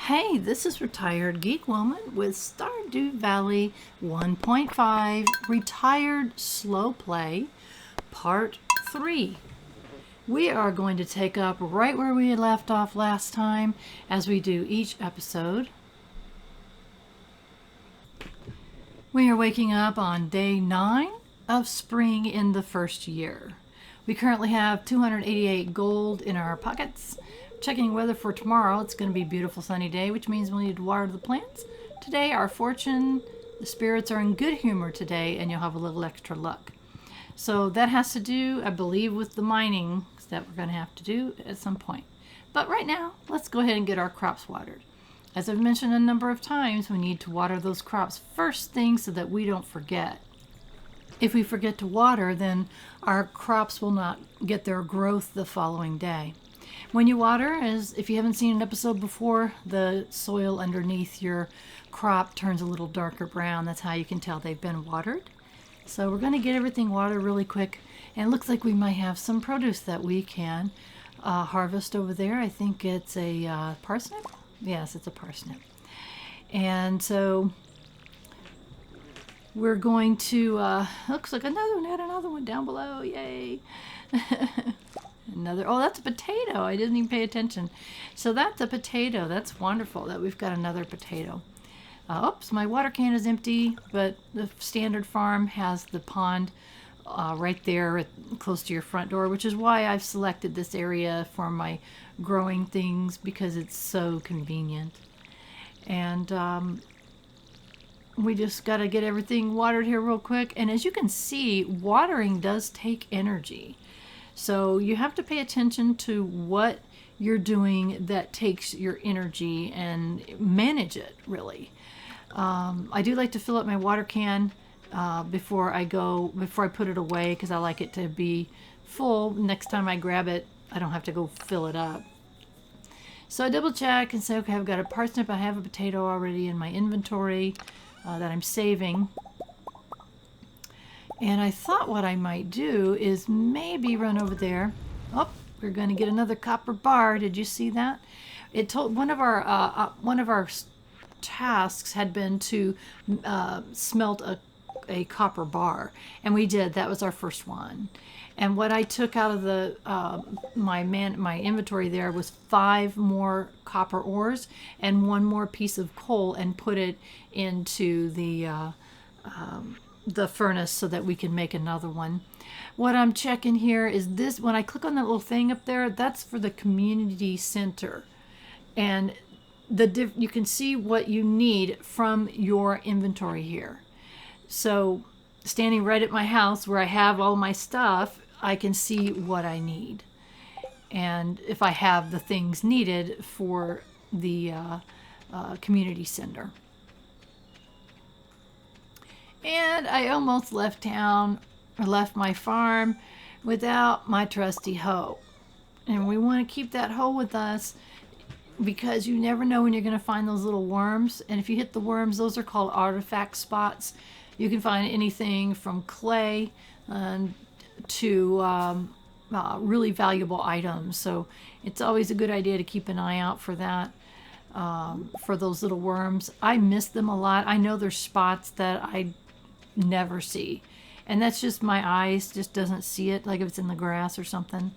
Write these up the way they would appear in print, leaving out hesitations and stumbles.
Hey, this is Retired Geek Woman with Stardew Valley 1.5 Retired Slow Play Part 3. We are going to take up right where we had left off last time, as we do each episode. We are waking up on day 9 of spring in the first year. We currently have 288 gold in our pockets. Checking weather for tomorrow. It's going to be a beautiful sunny day, which means we'll need to water the plants. Today, our fortune, the spirits are in good humor today, and you'll have a little extra luck. So that has to do, I believe, with the mining that we're going to have to do at some point. But right now, let's go ahead and get our crops watered. As I've mentioned a number of times, we need to water those crops first thing so that we don't forget. If we forget to water, then our crops will not get their growth the following day. When you water, as if you haven't seen an episode before, the soil underneath your crop turns a little darker brown. That's how you can tell they've been watered. So we're going to get everything watered really quick. And it looks like we might have some produce that we can harvest over there. I think it's a parsnip. Yes, it's a parsnip. And so we're going to, looks like another one down below. Yay. Oh, that's a potato. I didn't even pay attention. So that's a potato. That's wonderful that we've got another potato. Oops, my water can is empty, but the standard farm has the pond right there close to your front door, which is why I've selected this area for my growing things, because it's so convenient. And we just got to get everything watered here real quick. And as you can see, watering does take energy. So you have to pay attention to what you're doing that takes your energy and manage it, really. I do like to fill up my water can before I put it away, because I like it to be full. Next time I grab it, I don't have to go fill it up. So I double check and say, okay, I've got a parsnip. I have a potato already in my inventory that I'm saving. And I thought what I might do is maybe run over there. Oh, we're going to get another copper bar. Did you see that? It told one of our tasks had been to smelt a copper bar, and we did. That was our first one. And what I took out of the my inventory there was 5 more copper ores and 1 more piece of coal, and put it into the furnace so that we can make another one. What I'm checking here is this. When I click on that little thing up there, that's for the community center, and you can see what you need from your inventory here. So standing right at my house where I have all my stuff, I can see what I need, and if I have the things needed for the community center. And I almost left town, or left my farm, without my trusty hoe. And we want to keep that hoe with us, because you never know when you're going to find those little worms. And if you hit the worms, those are called artifact spots. You can find anything from clay to really valuable items. So it's always a good idea to keep an eye out for that. For those little worms. I miss them a lot. I know there's spots that I never see, and that's just my eyes just doesn't see it. Like if it's in the grass or something,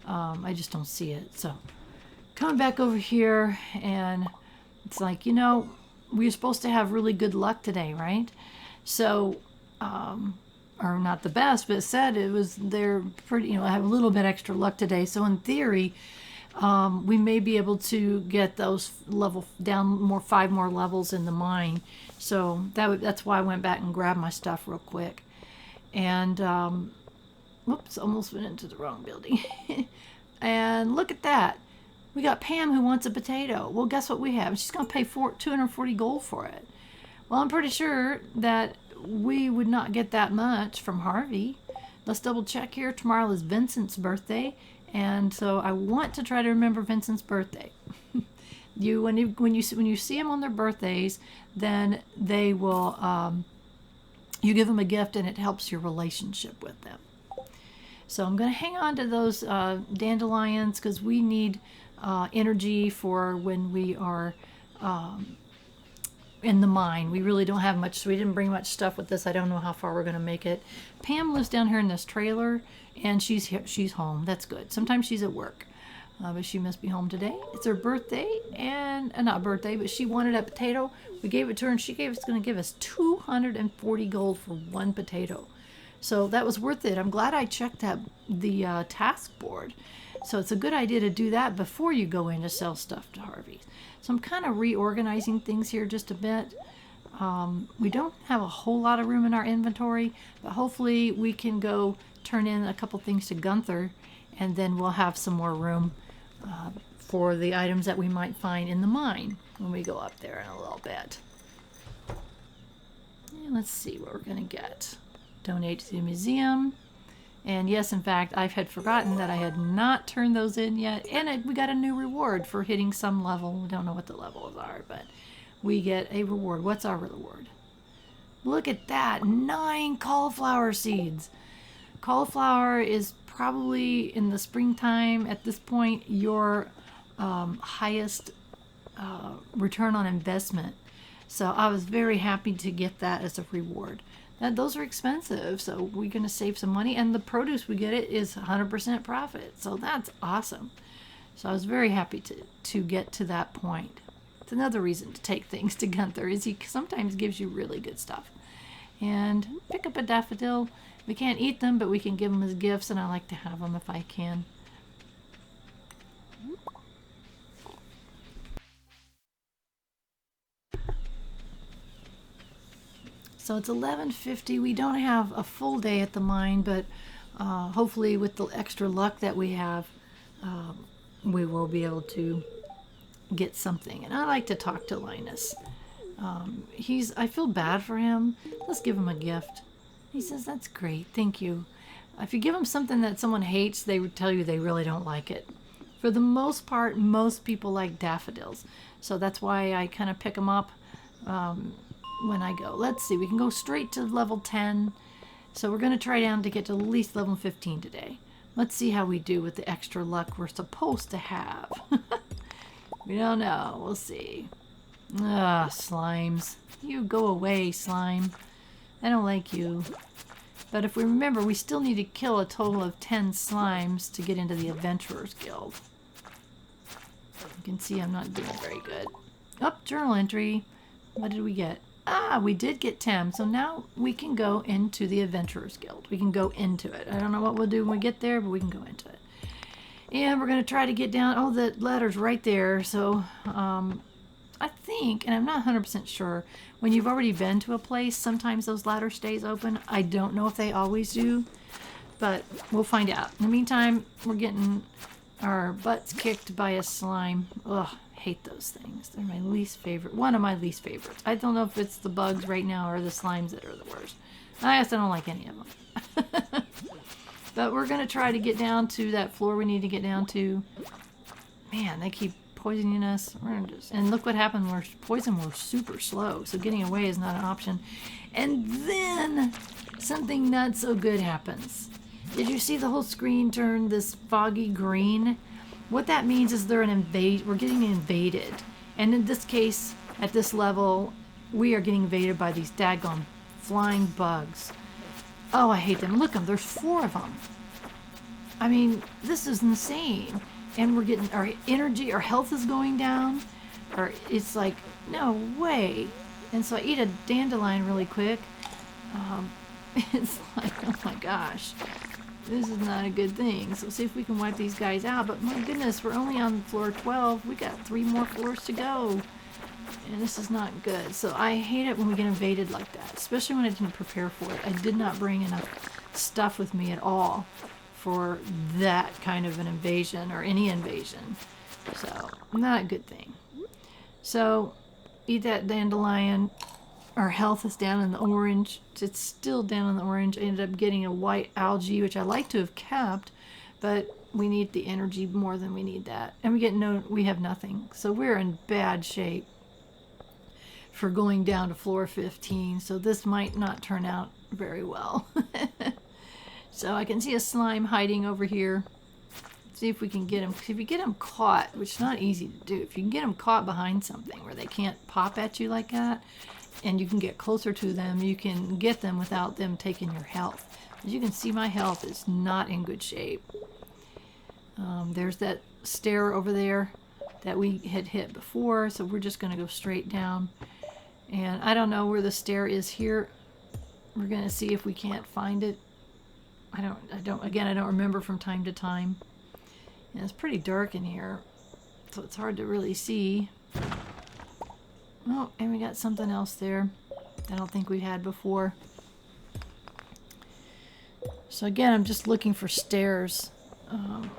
I just don't see it. So coming back over here, and it's like, we're supposed to have really good luck today, right? So or not the best, but it said they're pretty, I have a little bit extra luck today. So in theory, we may be able to get those down 5 more levels in the mine. So that's why I went back and grabbed my stuff real quick. And whoops, almost went into the wrong building. And look at that. We got Pam who wants a potato. Well, guess what we have? She's going to pay 240 gold for it. Well, I'm pretty sure that we would not get that much from Harvey. Let's double check here. Tomorrow is Vincent's birthday. And so I want to try to remember Vincent's birthday. When you see them on their birthdays, then they will you give them a gift, and it helps your relationship with them. So I'm going to hang on to those dandelions, because we need energy for when we are in the mine. We really don't have much, so we didn't bring much stuff with us. I don't know how far we're going to make it. Pam lives down here in this trailer, and she's here, she's home. That's good. Sometimes she's at work, but she must be home today. It's her birthday, and not birthday, but she wanted a potato. We gave it to her, and she going to give us 240 gold for one potato. So that was worth it. I'm glad I checked the task board. So it's a good idea to do that before you go in to sell stuff to Harvey. So I'm kind of reorganizing things here just a bit. We don't have a whole lot of room in our inventory, but hopefully we can go turn in a couple things to Gunther, and then we'll have some more room for the items that we might find in the mine when we go up there in a little bit. And let's see what we're going to get. Donate to the museum. And yes, in fact, I had forgotten that I had not turned those in yet. And we got a new reward for hitting some level. We don't know what the levels are, but we get a reward. What's our reward? Look at that. 9 cauliflower seeds. Cauliflower is probably in the springtime at this point your highest return on investment. So I was very happy to get that as a reward. Those are expensive, so we're going to save some money, and the produce we get it is 100% profit, so that's awesome. So I was very happy to get to that point. It's another reason to take things to Gunther, is he sometimes gives you really good stuff. And pick up a daffodil. We can't eat them, but we can give them as gifts, and I like to have them if I can. So it's 11:50. We don't have a full day at the mine, but hopefully with the extra luck that we have, we will be able to get something. And I like to talk to Linus. I feel bad for him. Let's give him a gift. He says, that's great, thank you. If you give them something that someone hates, they would tell you they really don't like it. For the most part, most people like daffodils. So that's why I kind of pick them up when I go. Let's see, we can go straight to level 10. So we're going to try down to get to at least level 15 today. Let's see how we do with the extra luck we're supposed to have. We don't know. We'll see. Slimes. You go away, slime. I don't like you. But if we remember, we still need to kill a total of 10 slimes to get into the Adventurers Guild. You can see I'm not doing very good. Oh, journal entry. What did we get? We did get 10. So now we can go into the Adventurers Guild. We can go into it. I don't know what we'll do when we get there, but we can go into it. And we're going to try to get down. Oh, the ladder's right there. So I think, and I'm not 100% sure, when you've already been to a place, sometimes those ladders stays open. I don't know if they always do, but we'll find out. In the meantime, we're getting our butts kicked by a slime. Ugh, hate those things. They're my least favorite. One of my least favorites. I don't know if it's the bugs right now or the slimes that are the worst. I guess I don't like any of them. But we're going to try to get down to that floor we need to get down to. Man, they keep poisoning us. And look what happened. We're super slow, so getting away is not an option. And then something not so good happens. Did you see the whole screen turn this foggy green? What that means is we're getting invaded. And in this case, at this level, we are getting invaded by these daggone flying bugs. Oh, I hate them. Look them. There's 4 of them. I mean, this is insane. And we're getting our energy, our health is going down. Or it's like, no way. And so I eat a dandelion really quick. It's like, oh my gosh. This is not a good thing. So see if we can wipe these guys out. But my goodness, we're only on floor 12. We got 3 more floors to go. And this is not good. So I hate it when we get invaded like that. Especially when I didn't prepare for it. I did not bring enough stuff with me at all for that kind of an invasion or any invasion. So not a good thing. So eat that dandelion. Our health is down in the orange. It's still down in the orange. I ended up getting a white algae, which I like to have kept, but we need the energy more than we need that. And we have nothing. So we're in bad shape for going down to floor 15. So this might not turn out very well. So I can see a slime hiding over here. See if we can get them. If you get them caught, which is not easy to do, if you can get them caught behind something where they can't pop at you like that, and you can get closer to them, you can get them without them taking your health. As you can see, my health is not in good shape. There's that stair over there that we had hit before, so we're just going to go straight down. And I don't know where the stair is here. We're going to see if we can't find it. I don't remember from time to time. And it's pretty dark in here, so it's hard to really see. Oh, and we got something else there I don't think we had before. So again, I'm just looking for stairs.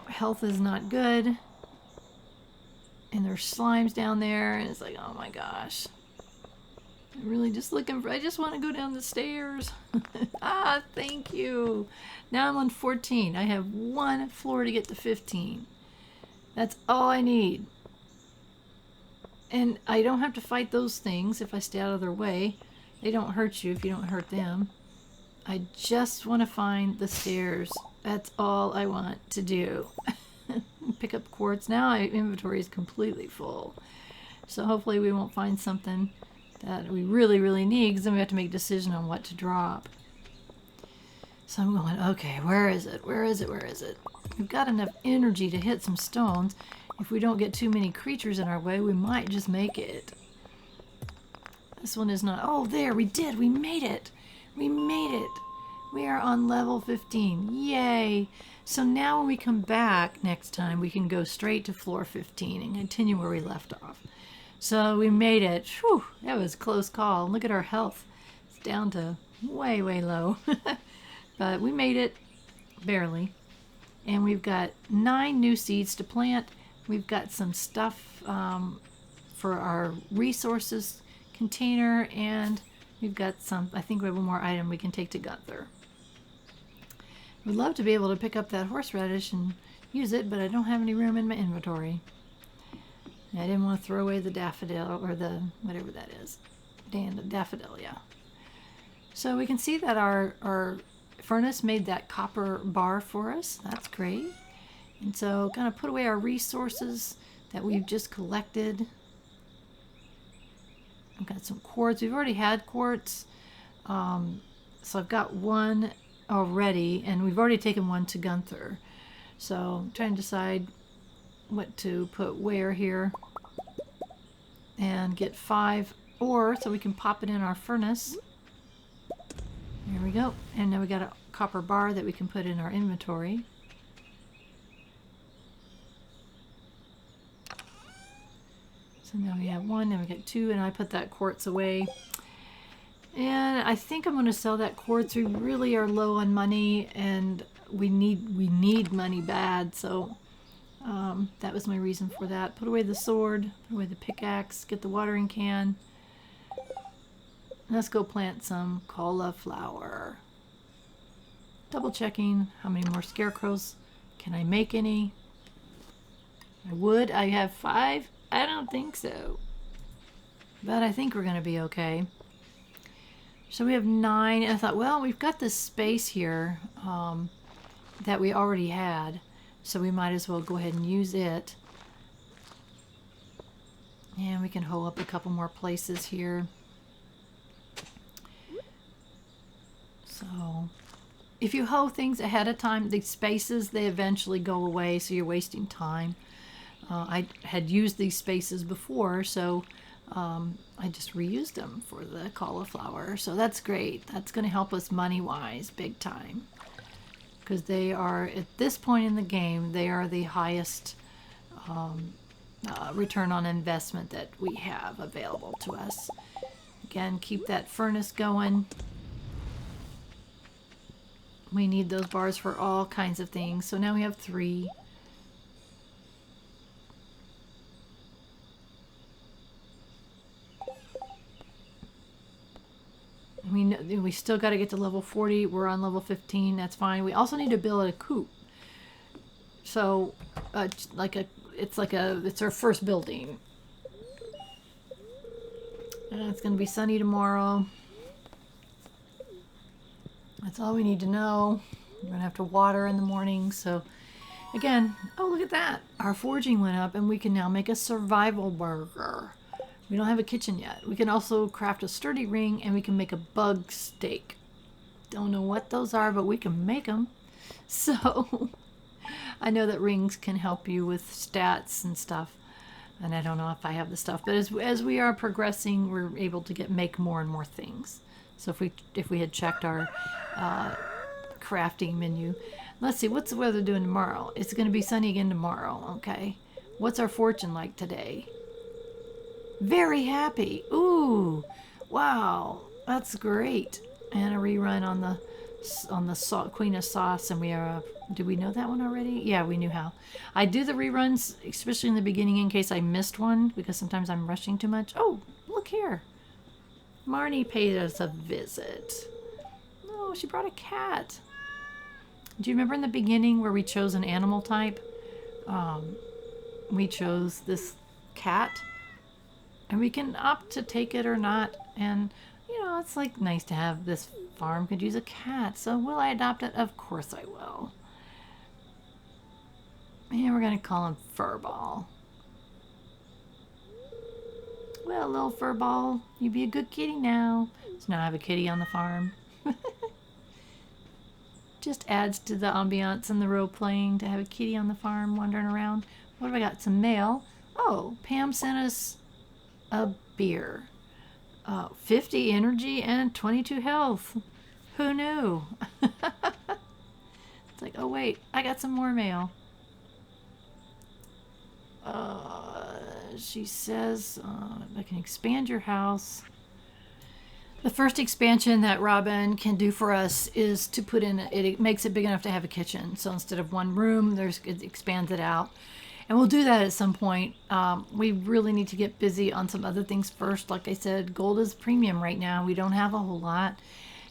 Health is not good. And there's slimes down there, and it's like, oh my gosh. I'm really just looking for, I just want to go down the stairs. Ah, thank you. Now I'm on 14. I have one floor to get to 15. That's all I need. And I don't have to fight those things if I stay out of their way. They don't hurt you if you don't hurt them. I just want to find the stairs. That's all I want to do. Pick up quartz. Now my inventory is completely full. So hopefully we won't find something that we really, really need, because then we have to make a decision on what to drop. So I'm going, okay, where is it? Where is it? Where is it? We've got enough energy to hit some stones. If we don't get too many creatures in our way, we might just make it. This one is not. Oh, there, we did. We made it. We made it. We are on level 15. Yay. So now when we come back next time, we can go straight to floor 15 and continue where we left off. So we made it. Whew, that was a close call. Look at our health. It's down to way, way low. But we made it, barely. And we've got 9 new seeds to plant. We've got some stuff for our resources container, and we've got some, I think we have one more item we can take to Gunther. Would love to be able to pick up that horseradish and use it, but I don't have any room in my inventory. I didn't want to throw away the daffodil, or the, whatever that is. Daffodil, yeah. So we can see that our furnace made that copper bar for us. That's great. And so kind of put away our resources that we've just collected. I've got some quartz. We've already had quartz. So I've got one already, and we've already taken one to Gunther. So I'm trying to decide what to put where here, and get 5 ore so we can pop it in our furnace. There we go. And now we got a copper bar that we can put in our inventory. So now we have 1, and we got 2, and I put that quartz away. And I think I'm going to sell that quartz. We really are low on money, and we need money bad. So that was my reason for that. Put away the sword, put away the pickaxe, get the watering can. Let's go plant some cauliflower. Double checking how many more scarecrows. Can I make any? I would. I have 5. I don't think so. But I think we're going to be okay. So we have 9. And I thought, well, we've got this space here that we already had. So we might as well go ahead and use it. And we can hoe up a couple more places here. So if you hoe things ahead of time, the spaces, they eventually go away, so you're wasting time. I had used these spaces before, so I just reused them for the cauliflower. So that's great. That's going to help us money-wise big time. Because they are, at this point in the game, they are the highest return on investment that we have available to us. Again, keep that furnace going. We need those bars for all kinds of things. So now we have 3. We still got to get to level 40. We're on level 15. That's fine. We also need to build a coop. So, it's our first building. It's going to be sunny tomorrow. That's all we need to know. We're going to have to water in the morning, so Again, oh, look at that. Our foraging went up and we can now make a survival burger. We don't have a kitchen yet. We can also craft a sturdy ring and we can make a bug steak. Don't know what those are, but we can make them. So I know that rings can help you with stats and stuff. And I don't know if I have the stuff, but as we are progressing, we're able to make more and more things. So if we had checked our crafting menu, let's see, what's the weather doing tomorrow? It's going to be sunny again tomorrow. Okay, what's our fortune like today? Very happy. Ooh, wow, that's great. And a rerun on the Queen of Sauce, and we are. Did we know that one already? Yeah, we knew how. I do the reruns, especially in the beginning, in case I missed one, because sometimes I'm rushing too much. Oh, look here. Marnie paid us a visit. Oh, she brought a cat. Do you remember in the beginning where we chose an animal type? We chose this cat, and we can opt to take it or not. And it's like nice to have this farm could use a cat. So will I adopt it? Of course I will. And we're going to call him Furball. Well, little Furball, you be a good kitty now. So now I have a kitty on the farm. Just adds to the ambiance and the role playing to have a kitty on the farm wandering around. What have I got? Some mail. Oh, Pam sent us a beer. 50 energy and 22 health. Who knew? It's like, oh wait, I got some more mail. She says, I can expand your house. The first expansion that Robin can do for us is to put in, it makes it big enough to have a kitchen. So instead of one room, it expands it out. And we'll do that at some point. We really need to get busy on some other things first. Like I said, gold is premium right now. We don't have a whole lot.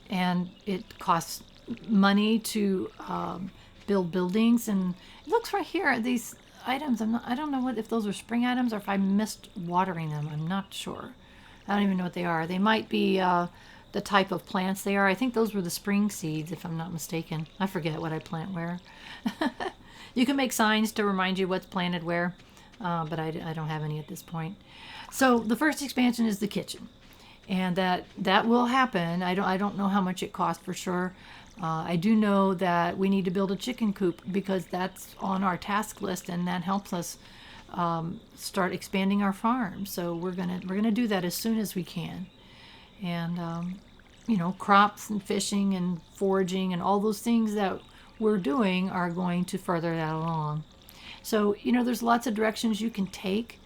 And it costs money to build buildings. And it looks right here, these items, I don't know if those are spring items or if I missed watering them. I'm not sure. I don't even know what they are. They might be the type of plants they are. I think those were the spring seeds, if I'm not mistaken. I forget what I plant where. You can make signs to remind you what's planted where, but I don't have any at this point. So the first expansion is the kitchen, and that will happen. I don't know how much it costs for sure. I do know that we need to build a chicken coop because that's on our task list, and that helps us start expanding our farm. So we're gonna do that as soon as we can, and crops and fishing and foraging and all those things that we're doing are going to further that along. So there's lots of directions you can take.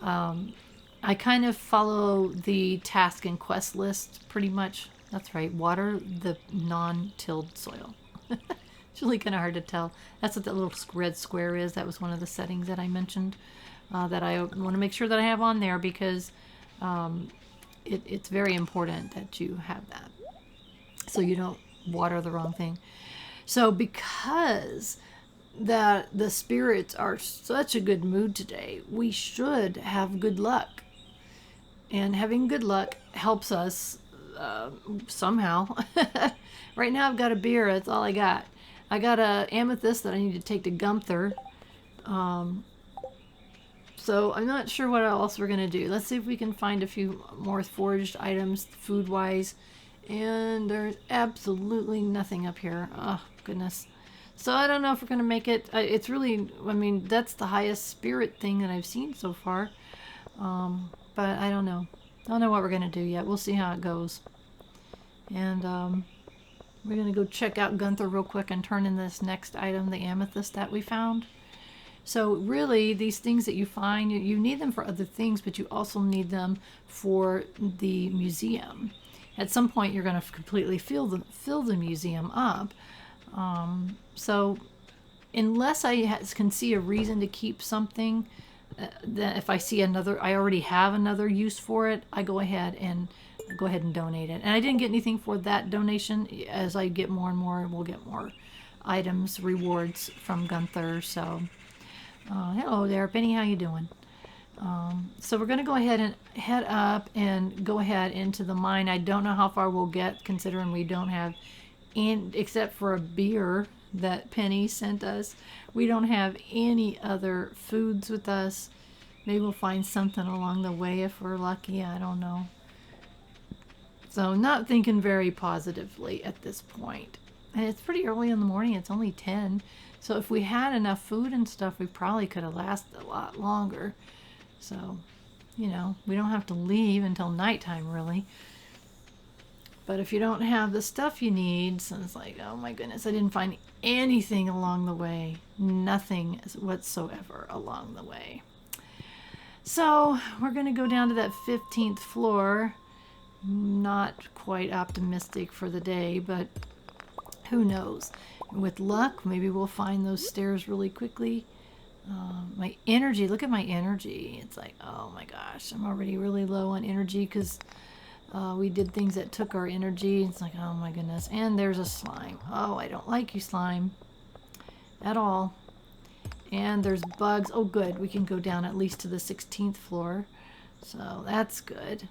I kind of follow the task and quest list pretty much. That's right, water the non-tilled soil. It's really kind of hard to tell. That's what that little red square is. That was one of the settings that I mentioned that I want to make sure that I have on there because it's very important that you have that so you don't water the wrong thing. So because the spirits are such a good mood today, we should have good luck. And having good luck helps us somehow. Right now I've got a beer. That's all I got. I got a amethyst that I need to take to Gunther. So I'm not sure what else we're going to do. Let's see if we can find a few more foraged items food-wise. And there's absolutely nothing up here. Oh, goodness. So I don't know if we're going to make it. It's really, that's the highest spirit thing that I've seen so far. But I don't know. I don't know what we're going to do yet. We'll see how it goes. And we're going to go check out Gunther real quick and turn in this next item, the amethyst that we found. So really, these things that you find, you need them for other things, but you also need them for the museum. At some point, you're going to completely fill the museum up. So unless I can see a reason to keep something, that if I see I already have another use for it, I go ahead and donate it. And I didn't get anything for that donation. As I get more and more, we'll get more items, rewards from Gunther. So hello there, Penny, how you doing? So we're going to go ahead and head up and go ahead into the mine. I don't know how far we'll get considering we don't have, except for a beer, that Penny sent us. We don't have any other foods with us. Maybe we'll find something along the way if we're lucky. I don't know. So not thinking very positively at this point. And it's pretty early in the morning. It's only 10. So if we had enough food and stuff, we probably could have lasted a lot longer. So, you know, we don't have to leave until nighttime, really. But if you don't have the stuff you need, so it's like, oh my goodness, I didn't find anything along the way. Nothing whatsoever along the way. So we're going to go down to that 15th floor. Not quite optimistic for the day, but who knows? With luck, maybe we'll find those stairs really quickly. My energy, look at my energy. It's like, oh my gosh, I'm already really low on energy because we did things that took our energy. It's like, oh my goodness. And there's a slime. Oh, I don't like you, slime, at all. And there's bugs. Oh, good. We can go down at least to the 16th floor. So that's good.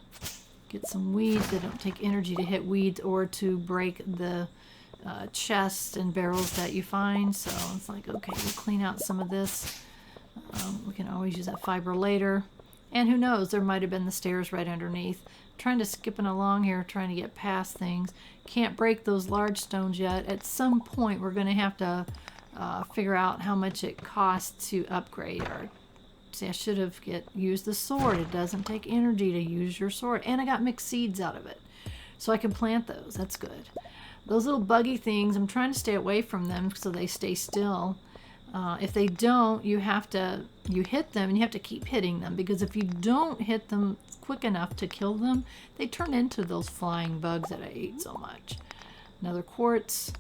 Get some weeds that don't take energy to hit weeds or to break the chests and barrels that you find. So it's like, okay, we'll clean out some of this. We can always use that fiber later. And who knows, there might have been the stairs right underneath. Trying to skipping along here, trying to get past things. Can't break those large stones yet. At some point, we're going to have to figure out how much it costs to upgrade our... See, I should have used the sword. It doesn't take energy to use your sword. And I got mixed seeds out of it. So I can plant those. That's good. Those little buggy things, I'm trying to stay away from them so they stay still. If they don't, you hit them and you have to keep hitting them. Because if you don't hit them quick enough to kill them, they turn into those flying bugs that I ate so much. Another quartz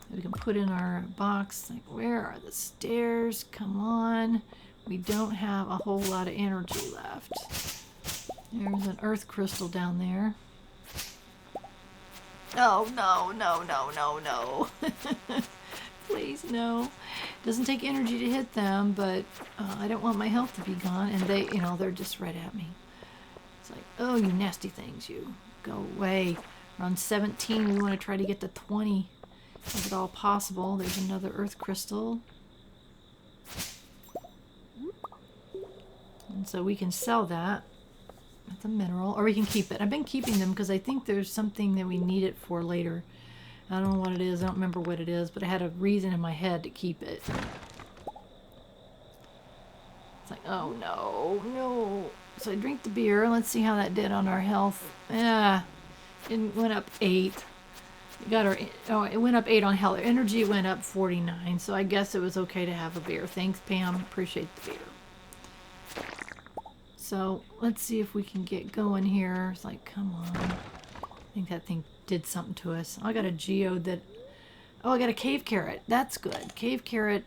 that we can put in our box. Like, where are the stairs? Come on. We don't have a whole lot of energy left. There's an earth crystal down there. Oh, no, no, no, no, no. Please, no. Doesn't take energy to hit them, but I don't want my health to be gone. And they, you know, they're just right at me. It's like, oh, you nasty things, you. Go away. We're on 17. We want to try to get to 20. Is it all possible? There's another earth crystal. And so we can sell that. That's a mineral. Or we can keep it. I've been keeping them because I think there's something that we need it for later. I don't know what it is. I don't remember what it is. But I had a reason in my head to keep it. It's like, oh no, no. So I drink the beer. Let's see how that did on our health. It went up 8. It went up 8 on health. Energy went up 49. So I guess it was okay to have a beer. Thanks, Pam. Appreciate the beer. So let's see if we can get going here. It's like, come on. I think that thing did something to us. I got a geode that... Oh, I got a cave carrot. That's good. Cave carrot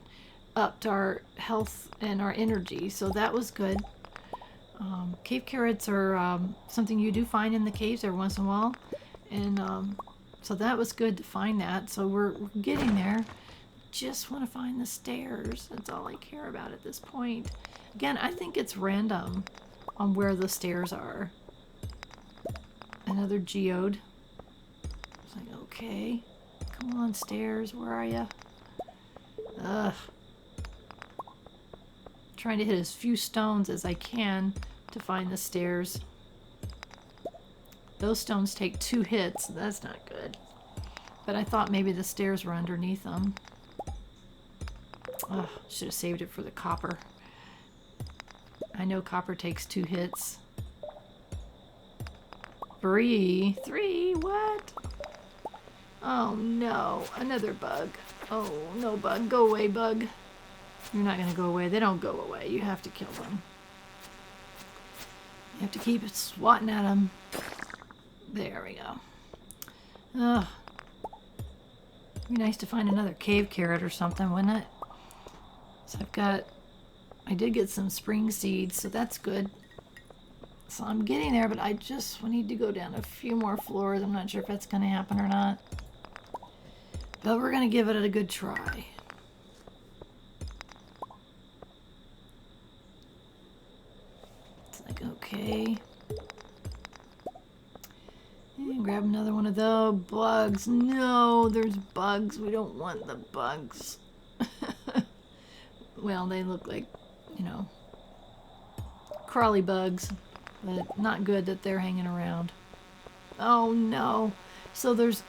upped our health and our energy. So that was good. Cave carrots are something you do find in the caves every once in a while. And so that was good to find that. So we're getting there. Just want to find the stairs. That's all I care about at this point. Again, I think it's random on where the stairs are. Another geode. It's like, okay. Come on, stairs. Where are you? Ugh. Trying to hit as few stones as I can to find the stairs. Those stones take 2 hits. That's not good. But I thought maybe the stairs were underneath them. Oh, should have saved it for the copper. I know copper takes 2 hits. 3? What? Oh no, another bug. Oh, no bug. Go away, bug. You're not going to go away. They don't go away. You have to kill them. You have to keep swatting at them. There we go. Ugh. It'd be nice to find another cave carrot or something, wouldn't it? So I did get some spring seeds, so that's good. So I'm getting there, but I just need to go down a few more floors. I'm not sure if that's going to happen or not. But we're going to give it a good try. It's like, okay. And grab another one of those. Bugs. No, there's bugs. We don't want the bugs. Well, they look like, you know, crawly bugs. But not good that they're hanging around. Oh, no. So there's...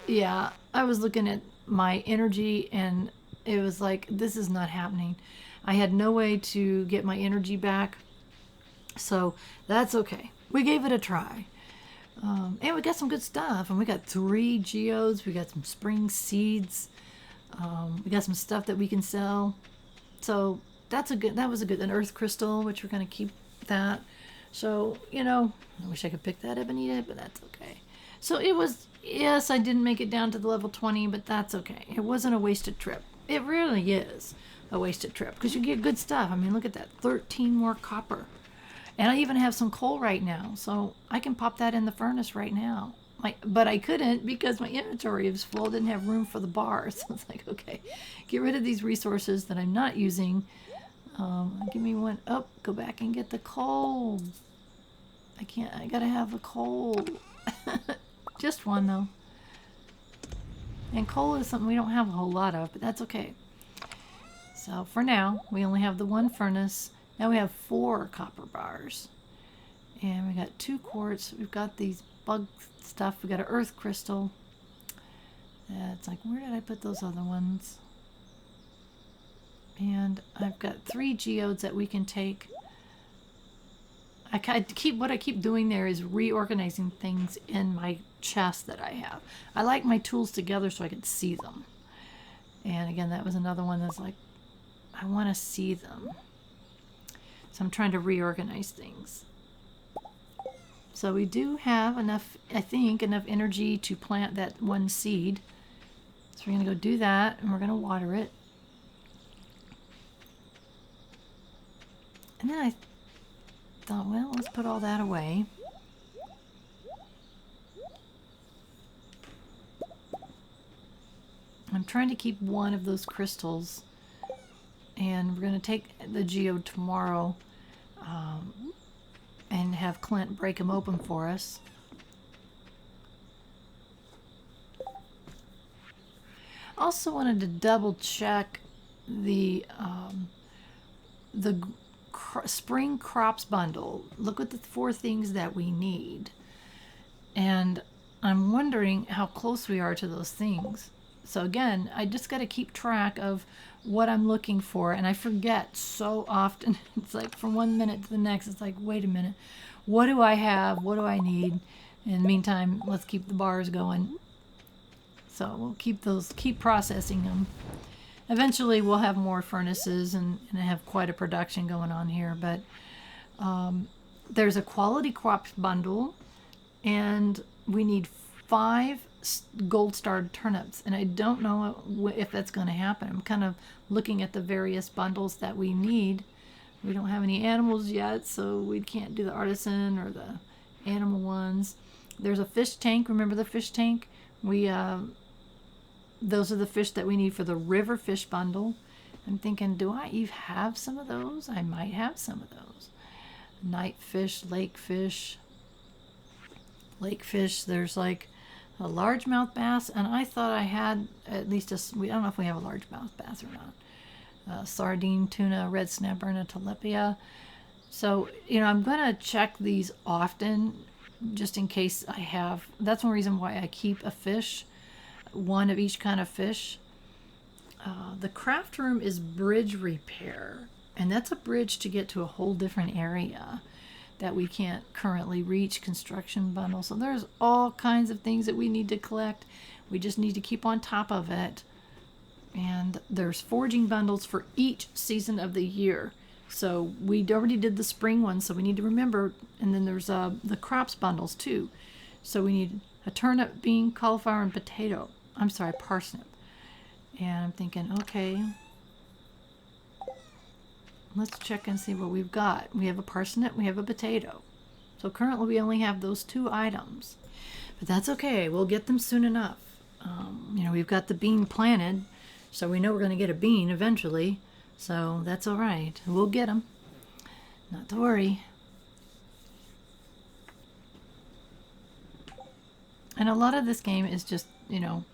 Yeah, I was looking at my energy and it was like, this is not happening. I had no way to get my energy back. So that's okay. We gave it a try. And we got some good stuff. And we got 3 geodes. We got some spring seeds. We got some stuff that we can sell. So that was a good, an earth crystal, which we're going to keep that. So, you know, I wish I could pick that up and eat it, but that's okay. So it was, yes, I didn't make it down to the level 20, but that's okay. It wasn't a wasted trip. It really is a wasted trip because you get good stuff. I mean, look at that, 13 more copper. And I even have some coal right now, so I can pop that in the furnace right now. But I couldn't because my inventory was full. Didn't have room for the bars. So it's like, okay, get rid of these resources that I'm not using. Give me one. Oh, go back and get the coal. I can't. I gotta have a coal. Just one though. And coal is something we don't have a whole lot of, but that's okay. So for now, we only have the one furnace. Now we have 4 copper bars. And we got 2 quartz. We've got these bug stuff. We got an earth crystal. It's like, where did I put those other ones? And I've got 3 geodes that we can take. What I keep doing there is reorganizing things in my chest that I have. I like my tools together so I can see them. And again, that was another one that's like, I want to see them. So I'm trying to reorganize things. So we do have enough, I think, enough energy to plant that one seed. So we're going to go do that and we're going to water it. And then I thought, well, let's put all that away. I'm trying to keep one of those crystals. And we're going to take the geode tomorrow and have Clint break them open for us. Also wanted to double check the spring crops bundle. Look at the 4 things that we need. And I'm wondering how close we are to those things. So again, I just got to keep track of what I'm looking for, and I forget so often. It's like from one minute to the next, it's like, wait a minute, what do I have? What do I need? In the meantime, let's keep the bars going. So we'll keep processing them. Eventually we'll have more furnaces and have quite a production going on here, but there's a quality crops bundle, and we need 5 gold starred turnips, and I don't know if that's going to happen. I'm kind of looking at the various bundles that we need. We don't have any animals yet, so we can't do the artisan or the animal ones. There's a fish tank. Remember the fish tank? Those are the fish that we need for the river fish bundle. I'm thinking, do I even have some of those? I might have some of those. Night fish, lake fish. Lake fish, there's like a largemouth bass, and I thought I had at least I don't know if we have a largemouth bass or not. Sardine, tuna, red snapper, and a tilapia. So, you know, I'm going to check these often just in case I have. That's one reason why I keep a fish, one of each kind of fish. The craft room is bridge repair, and that's a bridge to get to a whole different area that we can't currently reach. Construction bundle. So there's all kinds of things that we need to collect. We just need to keep on top of it. And there's foraging bundles for each season of the year. So we already did the spring one, so we need to remember. And then there's the crops bundles too. So we need a turnip, bean, cauliflower, and potato. I'm sorry, parsnip. And I'm thinking, okay, let's check and see what we've got. We have a parsnip, we have a potato. So currently we only have those 2 items. But that's okay, we'll get them soon enough. You know, we've got the bean planted, so we know we're going to get a bean eventually. So that's all right. We'll get them. Not to worry. And a lot of this game is just, you know,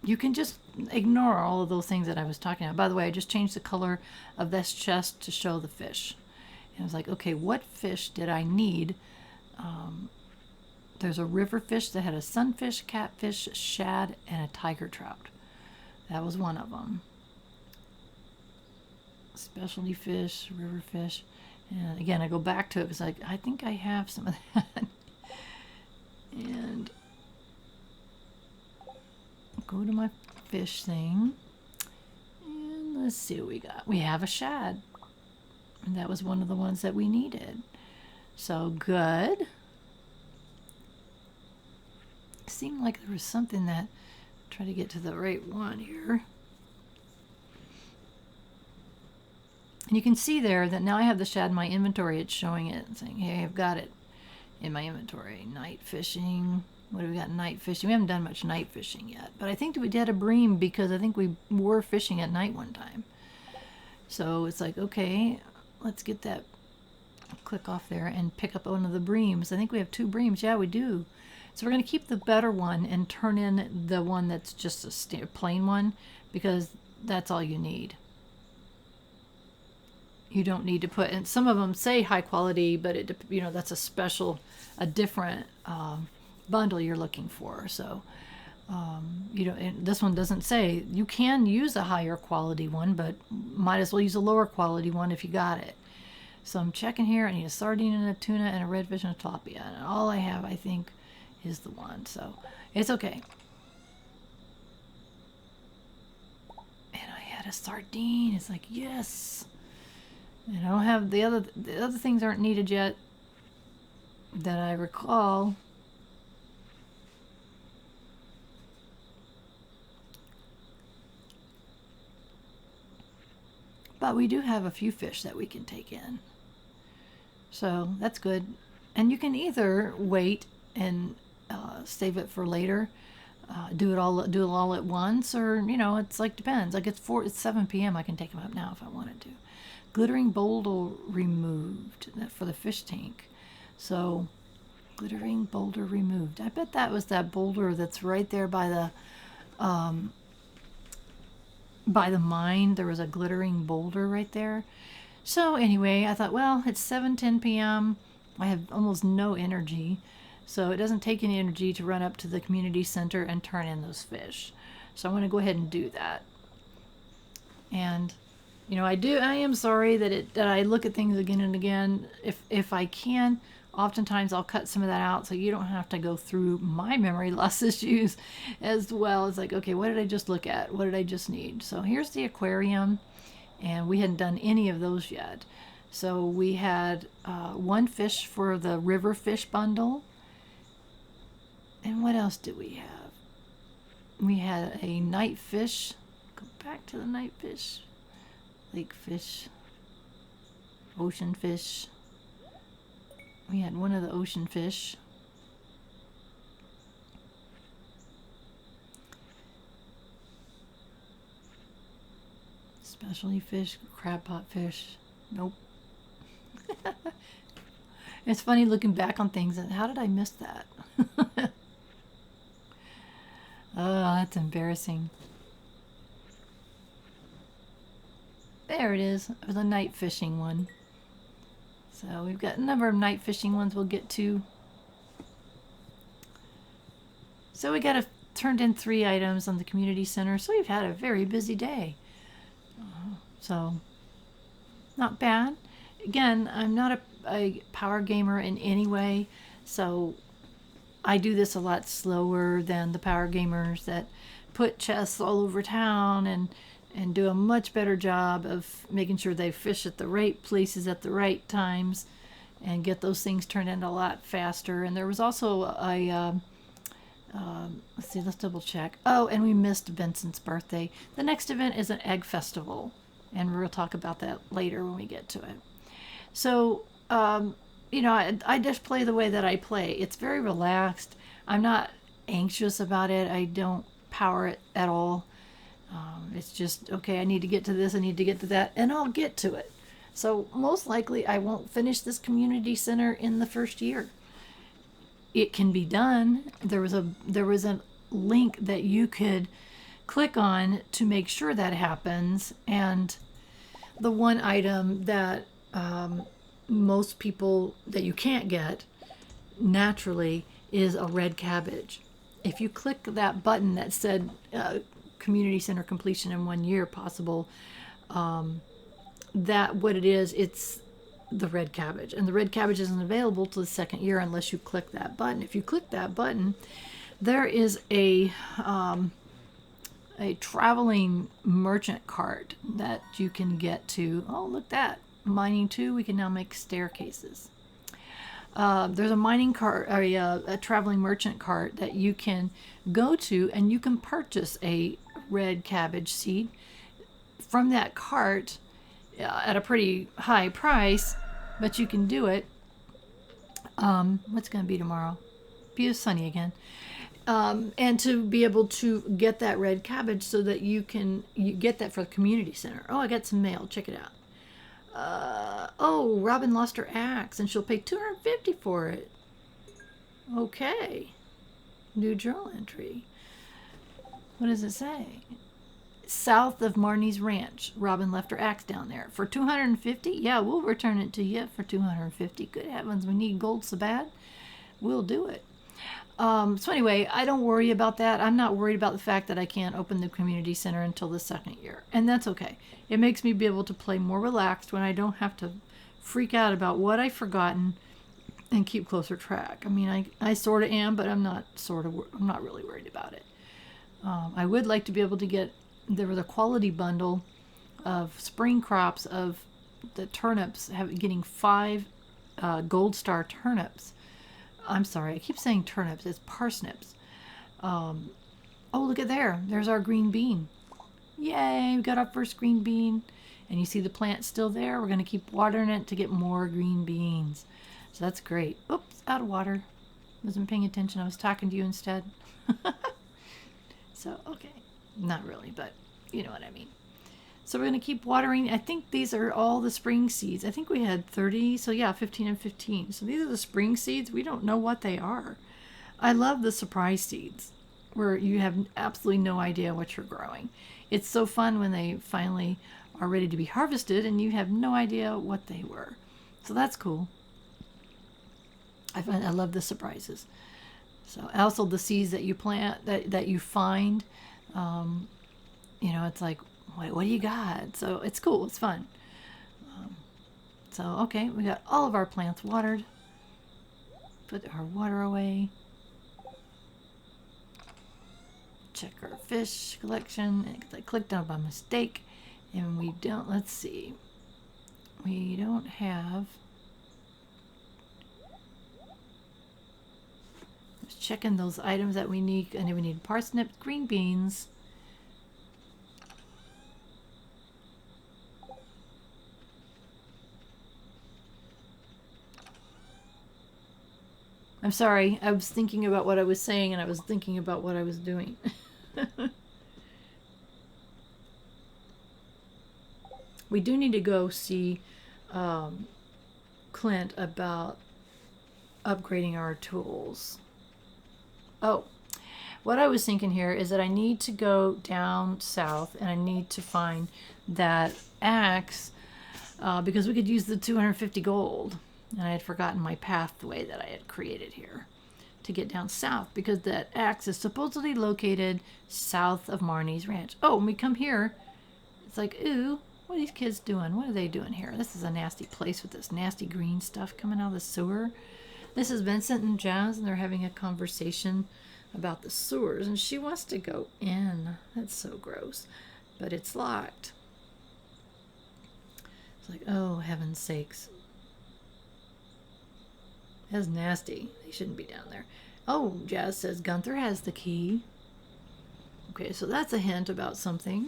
you can just ignore all of those things that I was talking about. By the way, I just changed the color of this chest to show the fish. And I was like, okay, what fish did I need? There's a river fish that had a sunfish, catfish, shad, and a tiger trout. That was one of them. Specialty fish, river fish. And again, I go back to it. It's like, I think I have some of that. And go to my fish thing. And let's see what we got. We have a shad. And that was one of the ones that we needed. So good. Seemed like there was something that, try to get to the right one here. And you can see there that now I have the shad in my inventory. It's showing it and saying, hey, I've got it in my inventory. Night fishing. What do we got? Night fishing. We haven't done much night fishing yet. But I think we did a bream because I think we were fishing at night one time. So it's like, okay, let's get that. Click off there and pick up one of the breams. I think we have 2 breams. Yeah, we do. So we're going to keep the better one and turn in the one that's just a plain one, because that's all you need. You don't need to put, and some of them say high quality, but it, you know, that's a different bundle you're looking for. So you know, and this one doesn't say. You can use a higher quality one, but might as well use a lower quality one if you got it. So I'm checking here. I need a sardine and a tuna and a redfish and a tilapia, and all I have, I think, is the one. So it's okay. And I had a sardine. It's like, yes. And I don't have the other things aren't needed yet that I recall. But we do have a few fish that we can take in. So that's good. And you can either wait and save it for later, do it all at once, or, you know, it's like, depends. Like it's 7 p.m. I can take them up now if I wanted to. Glittering boulder removed for the fish tank. So glittering boulder removed. I bet that was that boulder that's right there by the mine. There was a glittering boulder right there. So anyway, I thought, well, it's 7:10 p.m. I have almost no energy. So it doesn't take any energy to run up to the community center and turn in those fish. So I'm going to go ahead and do that. And, you know, I am sorry that I look at things again and again. If I can, oftentimes I'll cut some of that out so you don't have to go through my memory loss issues as well. It's like, okay, what did I just look at? What did I just need? So here's the aquarium, and we hadn't done any of those yet. So we had 1 fish for the river fish bundle. And what else did we have? We had a night fish. Go back to the night fish. Lake fish. Ocean fish. We had one of the ocean fish. Specialty fish. Crab pot fish. Nope. It's funny looking back on things. How did I miss that? Oh, that's embarrassing. There it is. It was a night fishing one. So we've got a number of night fishing ones we'll get to. So we got turned in 3 items on the community center. So we've had a very busy day. So not bad. Again, I'm not a power gamer in any way. So I do this a lot slower than the power gamers that put chests all over town and do a much better job of making sure they fish at the right places at the right times and get those things turned in a lot faster. And there was also a, let's see, let's double check. Oh, and we missed Vincent's birthday. The next event is an egg festival, and we'll talk about that later when we get to it. So, you know, I just play the way that I play. It's very relaxed. I'm not anxious about it. I don't power it at all. It's just, okay, I need to get to this, I need to get to that, and I'll get to it. So most likely I won't finish this community center in the first year. it can be done. There was a link that you could click on to make sure that happens. And the one item that most people that you can't get naturally is a red cabbage. If you click that button that said community center completion in 1 year possible, that what it is, it's the red cabbage, and the red cabbage isn't available till the 2nd year unless you click that button. If you click that button, there is a traveling merchant cart that you can get to. Oh, look at that. Mining 2, we can now make staircases. There's a mining cart, or a traveling merchant cart that you can go to, and you can purchase a red cabbage seed from that cart at a pretty high price, but you can do it. What's going to be tomorrow? Be sunny again. And to be able to get that red cabbage so that you get that for the community center. Oh, I got some mail. Check it out. Oh, Robin lost her axe and she'll pay $250 for it. Okay. New journal entry. What does it say? South of Marnie's ranch. Robin left her axe down there. For $250? Yeah, we'll return it to you for $250. Good heavens, we need gold so bad. We'll do it. So anyway, I don't worry about that. I'm not worried about the fact that I can't open the community center until the 2nd year. And that's okay. It makes me be able to play more relaxed when I don't have to freak out about what I've forgotten and keep closer track. I mean, I sort of am, but I'm not really worried about it. I would like to be able to get, there was a quality bundle of spring crops of the turnips, getting 5 gold star turnips. I'm sorry, I keep saying turnips. It's parsnips. Oh, look at there. There's our green bean. Yay, we got our first green bean. And you see the plant still there. We're going to keep watering it to get more green beans. So that's great. Oops, out of water. Wasn't paying attention. I was talking to you instead. So, okay. Not really, but you know what I mean. So we're going to keep watering. I think these are all the spring seeds. I think we had 30. So yeah, 15 and 15. So these are the spring seeds. We don't know what they are. I love the surprise seeds where you have absolutely no idea what you're growing. It's so fun when they finally are ready to be harvested and you have no idea what they were. So that's cool. I love the surprises. So also the seeds that you plant, that you find, it's like, what do you got? So it's cool. It's fun. So, okay, we got all of our plants watered. Put our water away. Check our fish collection. I clicked on it by mistake. And we don't, let's see. We don't have. Just checking those items that we need. And we need parsnips, green beans. I'm sorry, I was thinking about what I was saying and I was thinking about what I was doing. We do need to go see Clint about upgrading our tools. Oh, what I was thinking here is that I need to go down south and I need to find that axe because we could use the 250 gold. And I had forgotten my pathway that I had created here to get down south because that axe is supposedly located south of Marnie's ranch. Oh, when we come here, it's like, ooh, what are these kids doing? What are they doing here? This is a nasty place with this nasty green stuff coming out of the sewer. This is Vincent and Jazz, and they're having a conversation about the sewers, and she wants to go in. That's so gross, but it's locked. It's like, oh, heaven's sakes. That's nasty. They shouldn't be down there. Oh, Jazz says Gunther has the key. Okay, so that's a hint about something.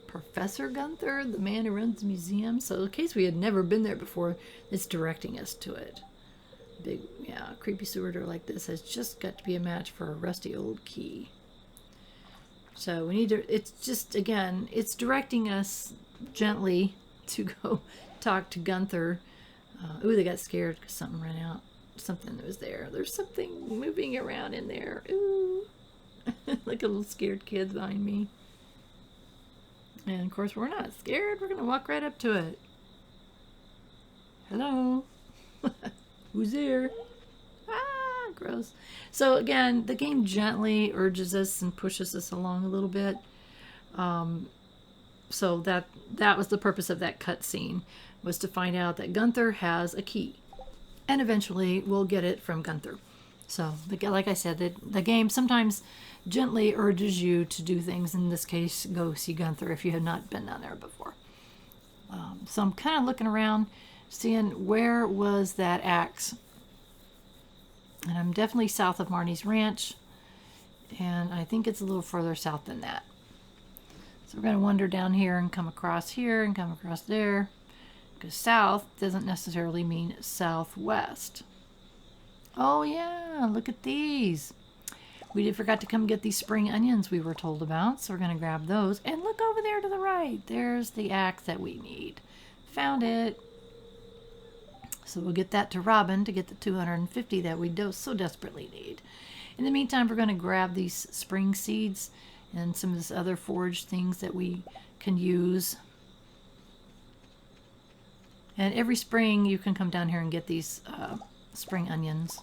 Professor Gunther, the man who runs the museum. So in case we had never been there before, it's directing us to it. Big, yeah, creepy sewer door like this has just got to be a match for a rusty old key. So we need to, it's just, again, it's directing us gently to go talk to Gunther. Ooh, they got scared because something ran out. something was there. There's something moving around in there. Ooh. Like a little scared kid behind me. And of course we're not scared. We're going to walk right up to it. Hello. Who's there? Ah, gross. So again, the game gently urges us and pushes us along a little bit. So that was the purpose of that cutscene, was to find out that Gunther has a key. And eventually we'll get it from Gunther. So, like I said, the game sometimes gently urges you to do things. In this case, go see Gunther if you have not been down there before. So I'm kind of looking around, seeing where was that axe. And I'm definitely south of Marnie's ranch. And I think it's a little further south than that. So we're going to wander down here and come across here and come across there. Because south doesn't necessarily mean southwest. Oh yeah, look at these. We did forgot to come get these spring onions we were told about, so we're going to grab those. And look over there to the right. There's the axe that we need. Found it. So we'll get that to Robin to get the 250 that we so desperately need. In the meantime, we're going to grab these spring seeds and some of this other forage things that we can use. And every spring you can come down here and get these spring onions.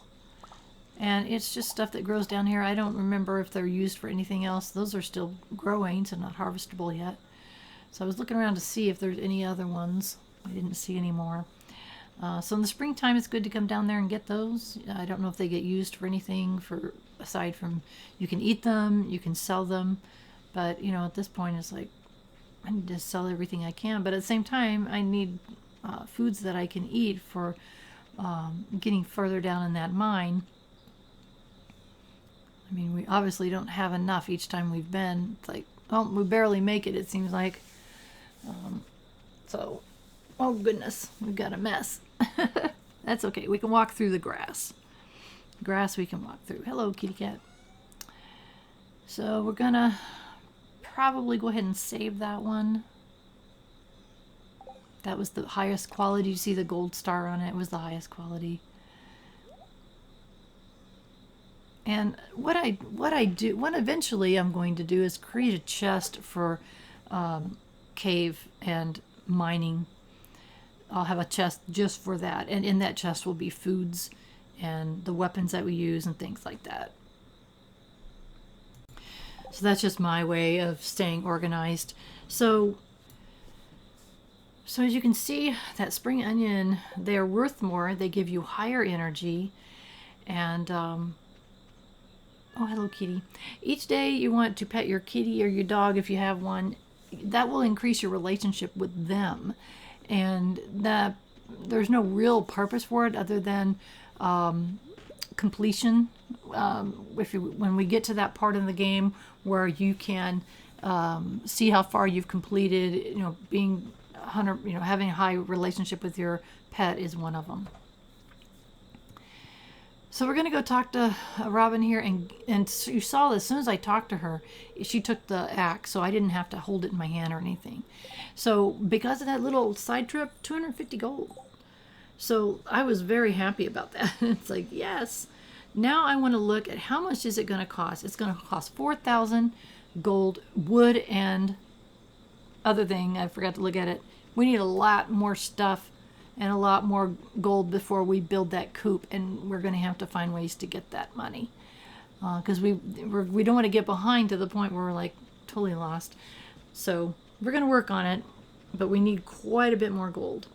And it's just stuff that grows down here. I don't remember if they're used for anything else. Those are still growing, so not harvestable yet. So I was looking around to see if there's any other ones. I didn't see any more. So in the springtime, it's good to come down there and get those. I don't know if they get used for anything aside from you can eat them, you can sell them. But, you know, at this point, it's like I need to sell everything I can. But at the same time, I need foods that I can eat for getting further down in that mine. I mean, we obviously don't have enough each time we've been. It's like, oh, we barely make it seems like. So, oh goodness, we've got a mess. That's okay. We can walk through the grass. Grass we can walk through. Hello, kitty cat. So we're going to probably go ahead and save that one. That was the highest quality. You see the gold star on it. It was the highest quality. And what eventually I'm going to do is create a chest for cave and mining. I'll have a chest just for that, and in that chest will be foods and the weapons that we use and things like that. So that's just my way of staying organized. So as you can see, that spring onion, they're worth more. They give you higher energy. And oh, hello kitty. Each day you want to pet your kitty or your dog if you have one. That will increase your relationship with them. And there's no real purpose for it other than completion. When we get to that part of the game where you can see how far you've completed, being 100, having a high relationship with your pet is one of them. So we're going to go talk to Robin here, and you saw as soon as I talked to her, she took the axe, so I didn't have to hold it in my hand or anything. So because of that little side trip, 250 gold. So I was very happy about that. It's like, yes. Now I want to look at how much is it going to cost. It's going to cost 4,000 gold, wood, and other thing, I forgot to look at it. We need a lot more stuff and a lot more gold before we build that coop, and we're going to have to find ways to get that money because we don't want to get behind to the point where we're like totally lost. So we're going to work on it, but we need quite a bit more gold.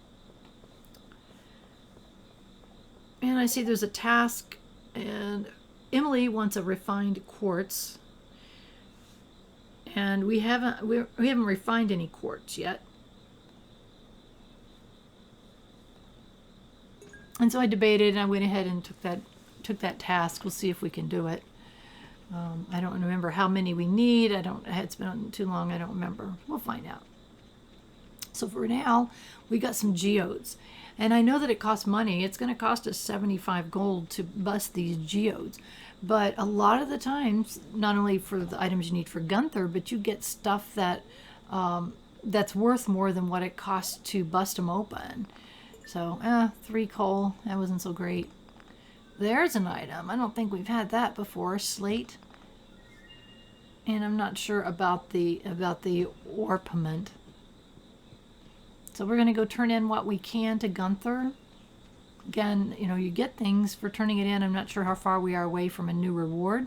And I see there's a task, and Emily wants a refined quartz, and we haven't refined any quartz yet. And so I debated, and I went ahead and took that task. We'll see if we can do it. I don't remember how many we need. It's been too long. I don't remember. We'll find out. So for now, we got some geodes. And I know that it costs money. It's going to cost us 75 gold to bust these geodes. But a lot of the times, not only for the items you need for Gunther, but you get stuff that that's worth more than what it costs to bust them open. So, 3 coal, that wasn't so great. there's an item. I don't think we've had that before. Slate. And I'm not sure about the orpiment. So we're going to go turn in what we can to Gunther. Again, you know, you get things for turning it in. I'm not sure how far we are away from a new reward,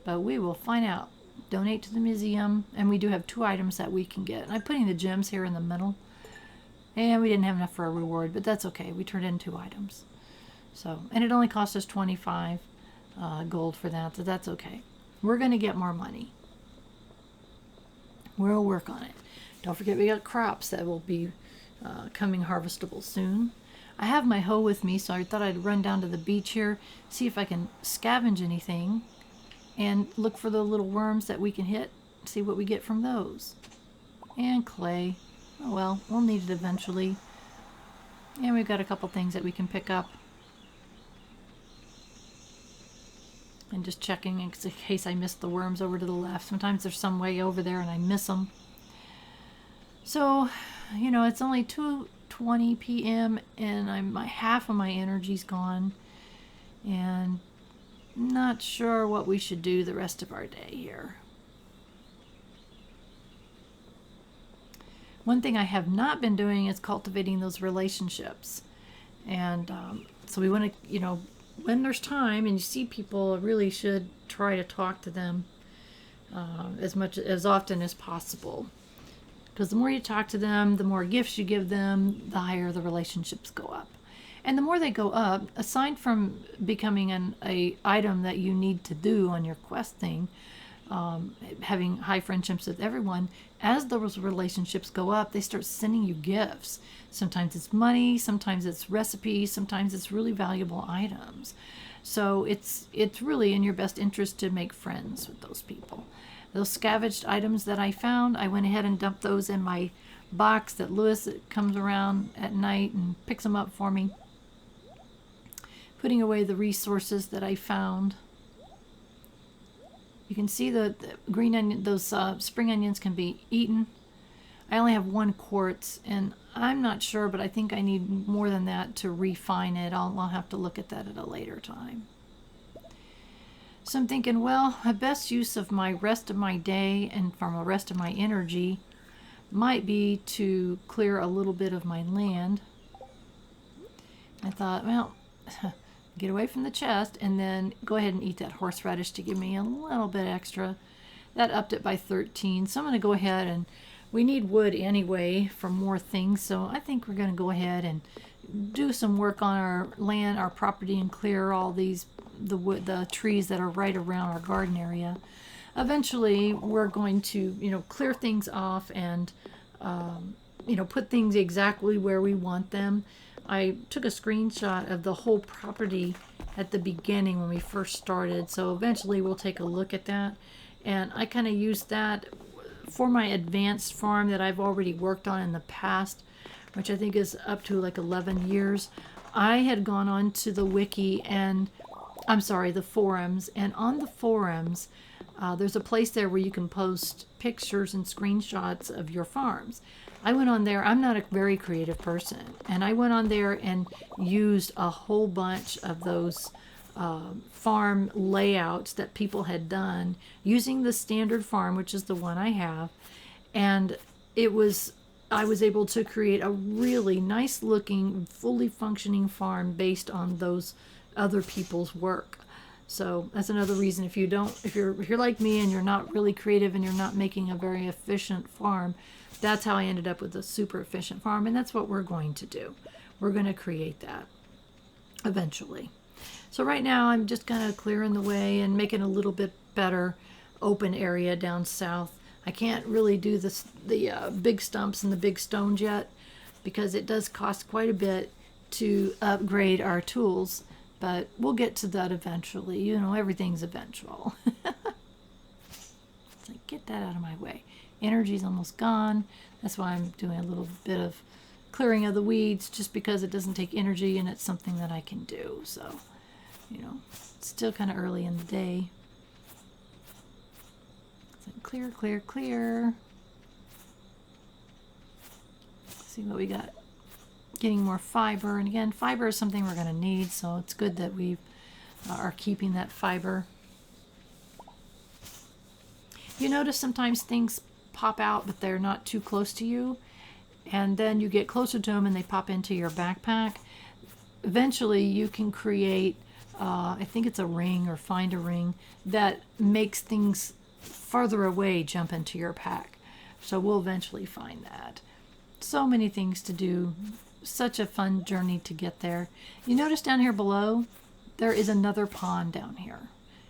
but we will find out. Donate to the museum, and we do have 2 items that we can get. I'm putting the gems here in the middle, and we didn't have enough for a reward, but that's okay. We turned in 2 items. So, and it only cost us 25 gold for that, so that's okay. We're going to get more money. We'll work on it. Don't forget we got crops that will be coming harvestable soon. I have my hoe with me, so I thought I'd run down to the beach here, see if I can scavenge anything, and look for the little worms that we can hit, see what we get from those. And clay. Oh well, we'll need it eventually. And we've got a couple things that we can pick up. And just checking in case I missed the worms over to the left. Sometimes there's some way over there and I miss them. So, you know, it's only 2:20 p.m. and half of my energy's gone. And not sure what we should do the rest of our day here. One thing I have not been doing is cultivating those relationships. And so we want to, you know, when there's time and you see people, really should try to talk to them as often as possible. Because the more you talk to them, the more gifts you give them, the higher the relationships go up. And the more they go up, aside from becoming an item that you need to do on your quest thing, having high friendships with everyone, as those relationships go up, they start sending you gifts. Sometimes it's money, sometimes it's recipes, sometimes it's really valuable items. So it's really in your best interest to make friends with those people. Those scavenged items that I found, I went ahead and dumped those in my box that Lewis comes around at night and picks them up for me. Putting away the resources that I found. You can see the green onion, those spring onions can be eaten. I only have 1 quartz, and I'm not sure, but I think I need more than that to refine it. I'll have to look at that at a later time. So I'm thinking, well, the best use of my rest of my day and from the rest of my energy might be to clear a little bit of my land. I thought, well, get away from the chest and then go ahead and eat that horseradish to give me a little bit extra. That upped it by 13. So I'm going to go ahead, and we need wood anyway for more things. So I think we're going to go ahead and do some work on our land, our property, and clear all the trees that are right around our garden area. Eventually, we're going to, you know, clear things off and, you know, put things exactly where we want them. I took a screenshot of the whole property at the beginning when we first started, so eventually we'll take a look at that. And I kind of used that for my advanced farm that I've already worked on in the past, which I think is up to like 11 years. I had gone on to the wiki and, I'm sorry, the forums, and on the forums, there's a place there where you can post pictures and screenshots of your farms. I went on there, I'm not a very creative person, and I went on there and used a whole bunch of those farm layouts that people had done using the standard farm, which is the one I have, and I was able to create a really nice looking, fully functioning farm based on those other people's work. So that's another reason, if you're like me and you're not really creative and you're not making a very efficient farm, that's how I ended up with a super efficient farm, and that's what we're going to do. We're going to create that eventually. So right now I'm just kind of clearing the way and making a little bit better open area down south. I can't really do the big stumps and the big stones yet because it does cost quite a bit to upgrade our tools, but we'll get to that eventually. You know, everything's eventual. It's like, get that out of my way. Energy's almost gone. That's why I'm doing a little bit of clearing of the weeds, just because it doesn't take energy and it's something that I can do. So, you know, it's still kind of early in the day. So clear, clear, clear. Let's see what we got. Getting more fiber, and again, fiber is something we're going to need, so it's good that we've are keeping that fiber. You notice sometimes things pop out, but they're not too close to you. And then you get closer to them and they pop into your backpack. Eventually you can create, I think it's a ring or find a ring that makes things farther away jump into your pack. So we'll eventually find that. So many things to do. Such a fun journey to get there. You notice down here below, there is another pond down here.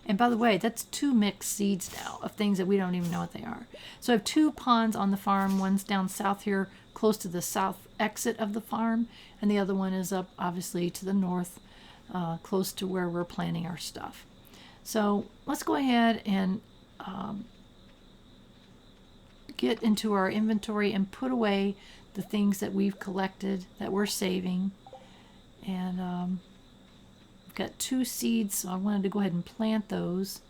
And by the way, that's 2 mixed seeds now of things that we don't even know what they are. So I have 2 ponds on the farm. One's down south here, close to the south exit of the farm. And the other one is up, obviously, to the north, close to where we're planting our stuff. So let's go ahead and get into our inventory and put away the things that we've collected that we're saving. And got 2 seeds, so I wanted to go ahead and plant those.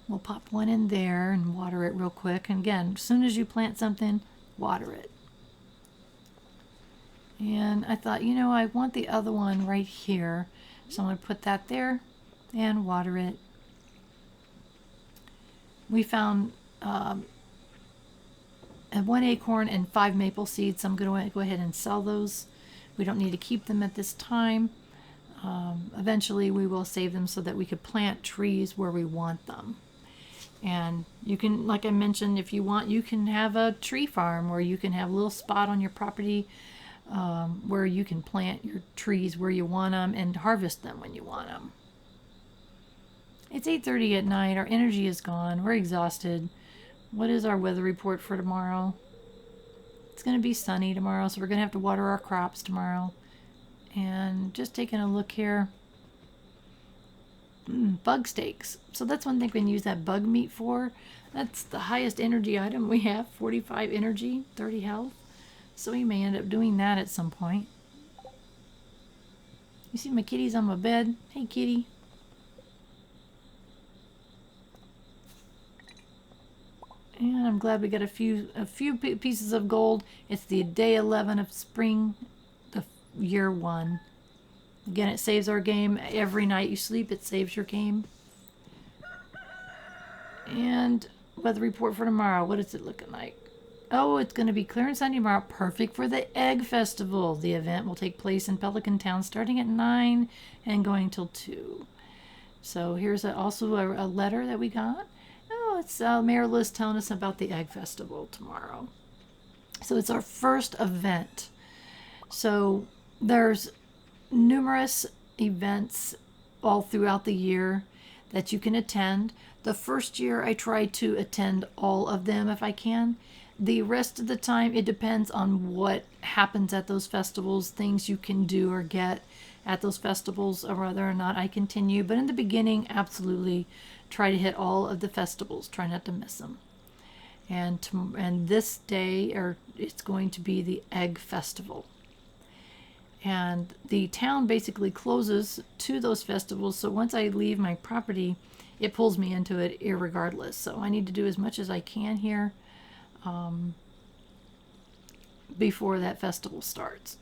We'll pop one in there and water it real quick. And again, as soon as you plant something, water it. And I thought, you know, I want the other one right here. So I'm going to put that there and water it. We found 1 acorn and 5 maple seeds. So I'm going to go ahead and sell those. We don't need to keep them at this time. Eventually we will save them so that we could plant trees where we want them. And you can, like I mentioned, if you want, you can have a tree farm where you can have a little spot on your property where you can plant your trees where you want them and harvest them when you want them. It's 8:30 at night. Our energy is gone. We're exhausted. What is our weather report for tomorrow? It's going to be sunny tomorrow, so we're going to have to water our crops tomorrow. And just taking a look here. Bug steaks. So that's one thing we can use that bug meat for. That's the highest energy item we have. 45 energy, 30 health. So we may end up doing that at some point. You see my kitty's on my bed. Hey kitty. And I'm glad we got a few pieces of gold. It's the day 11 of spring, the year 1. Again, it saves our game. Every night you sleep, it saves your game. And weather report for tomorrow. What is it looking like? Oh, it's going to be clear and sunny tomorrow. Perfect for the Egg Festival. The event will take place in Pelican Town starting at 9 and going till 2. So here's also a letter that we got. Oh, it's Mayor Liz telling us about the Egg Festival tomorrow. So it's our first event. So there's numerous events all throughout the year that you can attend. The first year I try to attend all of them if I can. The rest of the time it depends on what happens at those festivals, things you can do or get at those festivals, or whether or not I continue. But in the beginning, absolutely try to hit all of the festivals. Try not to miss them. And this day, it's going to be the Egg Festival. And the town basically closes to those festivals. So once I leave my property, it pulls me into it irregardless. So I need to do as much as I can here before that festival starts.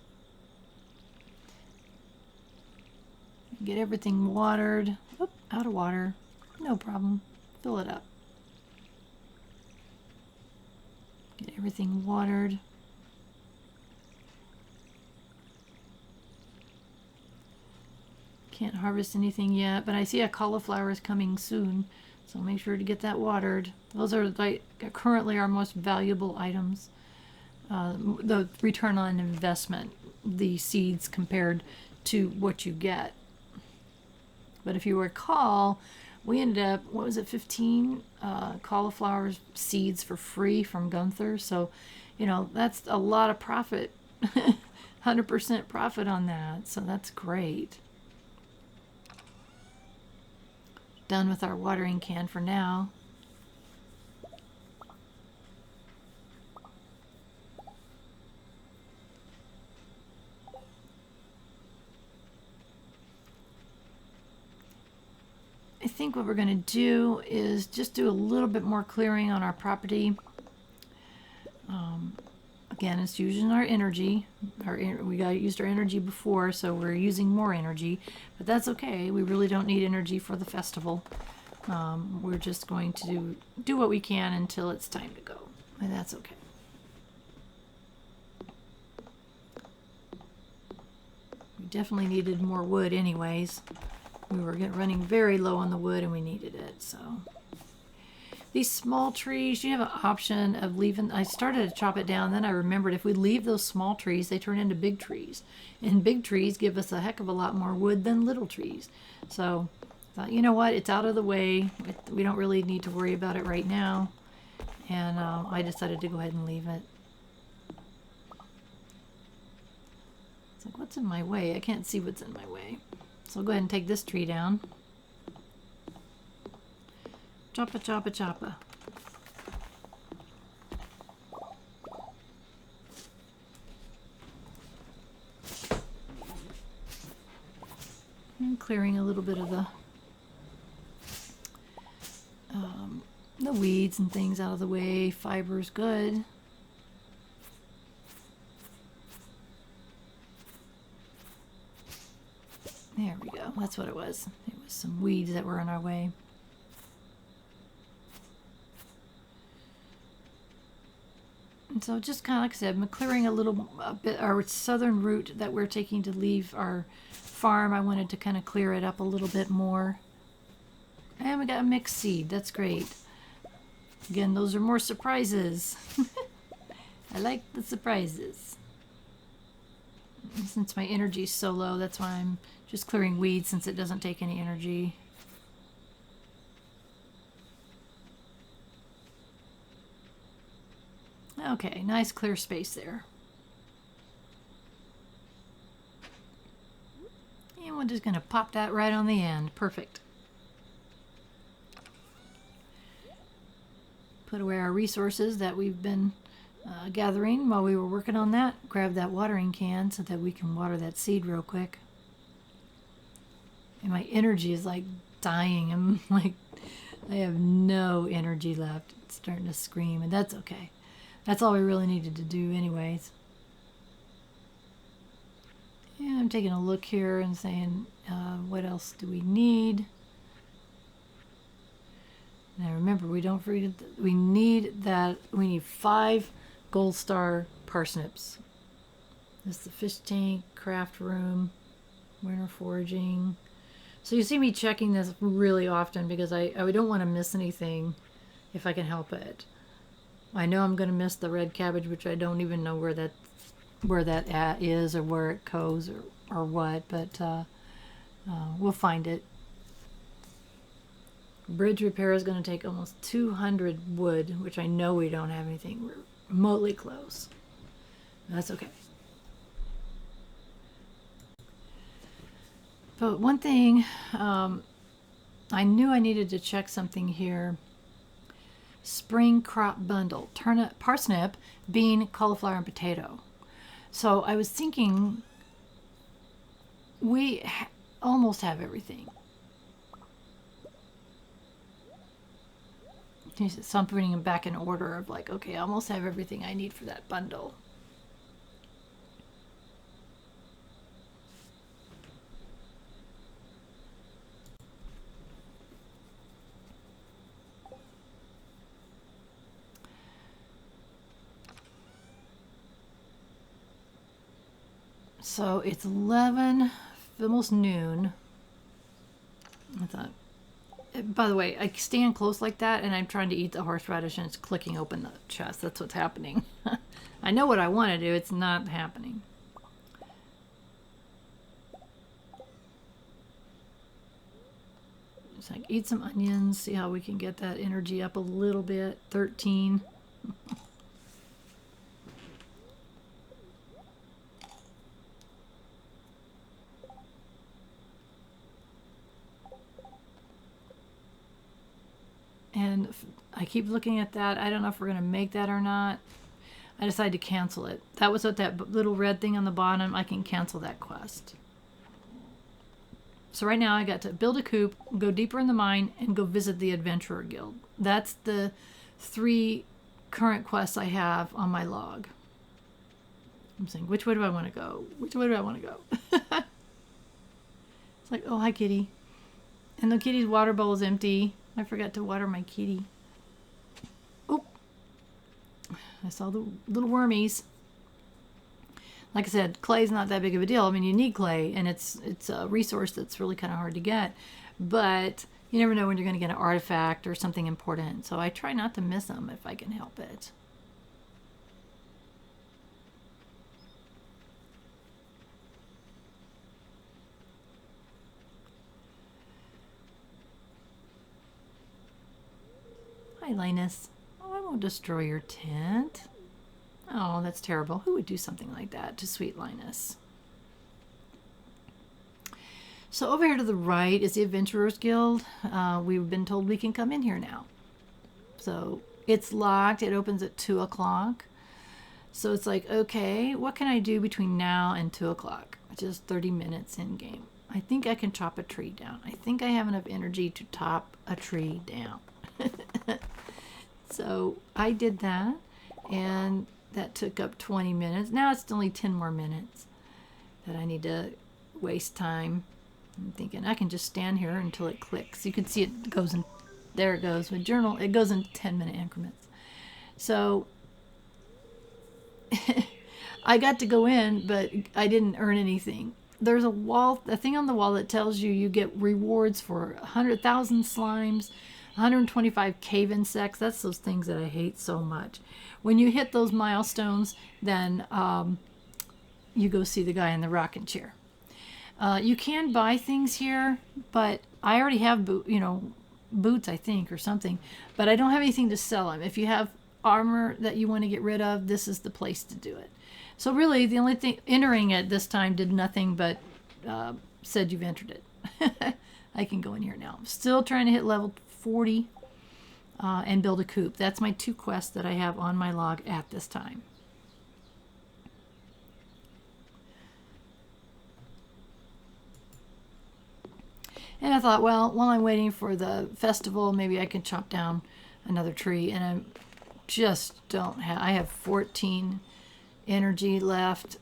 Get everything watered. Oop, out of water. No problem. Fill it up. Get everything watered. Can't harvest anything yet, but I see a cauliflower is coming soon, so make sure to get that watered. Those are like currently our most valuable items. The return on investment, the seeds compared to what you get. But if you recall, we ended up, 15 cauliflower seeds for free from Gunther. So, that's a lot of profit, 100% profit on that. So that's great. Done with our watering can for now. I think what we're going to do is just do a little bit more clearing on our property. Again, it's using our energy. We used our energy before, so we're using more energy. But that's okay. We really don't need energy for the festival. We're just going to do what we can until it's time to go. And that's okay. We definitely needed more wood anyways. We were running very low on the wood and we needed it, so. These small trees, you have an option of leaving. I started to chop it down, then I remembered if we leave those small trees, they turn into big trees. And big trees give us a heck of a lot more wood than little trees. So I thought, you know what, it's out of the way. We don't really need to worry about it right now. And I decided to go ahead and leave it. It's like, what's in my way? I can't see what's in my way. So I'll go ahead and take this tree down. Choppa, choppa, choppa. And clearing a little bit of the weeds and things out of the way. Fiber's good. There we go. That's what it was. It was some weeds that were in our way. And so just kind of like I said, I'm clearing a bit our southern route that we're taking to leave our farm. I wanted to kind of clear it up a little bit more. And we got a mixed seed. That's great. Again, those are more surprises. I like the surprises. Since my energy is so low, that's why I'm just clearing weeds since it doesn't take any energy. Okay, nice clear space there. And we're just going to pop that right on the end. Perfect. Put away our resources that we've been gathering while we were working on that. Grab that watering can so that we can water that seed real quick. And my energy is like dying. I'm like, I have no energy left. It's starting to scream, and that's okay. That's all we really needed to do anyways. And I'm taking a look here and saying, what else do we need? Now remember, we don't forget that we need 5 gold star parsnips. This is the fish tank, craft room, winter foraging. So you see me checking this really often because I don't want to miss anything if I can help it. I know I'm going to miss the red cabbage, which I don't even know where that is or where it goes or what, but we'll find it. Bridge repair is going to take almost 200 wood, which I know we don't have anything remotely close. That's okay. But one thing, I knew I needed to check something here. Spring crop bundle, turnip, parsnip, bean, cauliflower, and potato. So I was thinking we almost have everything. So I'm putting them back in order of like, okay, I almost have everything I need for that bundle. So it's 11, almost noon. I thought, by the way, I stand close like that and I'm trying to eat the horseradish and it's clicking open the chest. That's what's happening. I know what I want to do. It's not happening. It's like eat some onions, see how we can get that energy up a little bit. 13. And I keep looking at that. I don't know if we're going to make that or not. I decided to cancel it. That was what that little red thing on the bottom. I can cancel that quest. So right now I got to build a coop, go deeper in the mine, and go visit the Adventurer Guild. That's the 3 current quests I have on my log. I'm saying, which way do I want to go? Which way do I want to go? It's like, oh, hi, kitty. And the kitty's water bowl is empty. I forgot to water my kitty. Oh, I saw the little wormies. Like I said, clay's not that big of a deal. I mean, you need clay, and it's a resource that's really kind of hard to get. But you never know when you're going to get an artifact or something important. So I try not to miss them if I can help it. Hi, Linus. Oh, I won't destroy your tent. Oh, that's terrible. Who would do something like that to sweet Linus? So over here to the right is the Adventurers Guild. We've been told we can come in here now. So it's locked. It opens at 2 o'clock. So it's like, okay, what can I do between now and 2 o'clock? Which is 30 minutes in game. I think I can chop a tree down. I think I have enough energy to top a tree down. So I did that, and that took up 20 minutes. Now it's only 10 more minutes that I need to waste time. I'm thinking I can just stand here until it clicks. You can see it goes in, there it goes. With journal, it goes in 10-minute increments. So I got to go in, but I didn't earn anything. There's a thing on the wall that tells you get rewards for 100,000 slimes, 125 cave insects. That's those things that I hate so much. When you hit those milestones, then you go see the guy in the rocking chair. You can buy things here, but I already have boots, I think, or something. But I don't have anything to sell them. If you have armor that you want to get rid of, this is the place to do it. So really, the only thing entering it this time did nothing but said you've entered it. I can go in here now. I'm still trying to hit level 40 and build a coop. That's my 2 quests that I have on my log at this time. And I thought, well, while I'm waiting for the festival, maybe I can chop down another tree. And I just don't have, I have 14 energy left.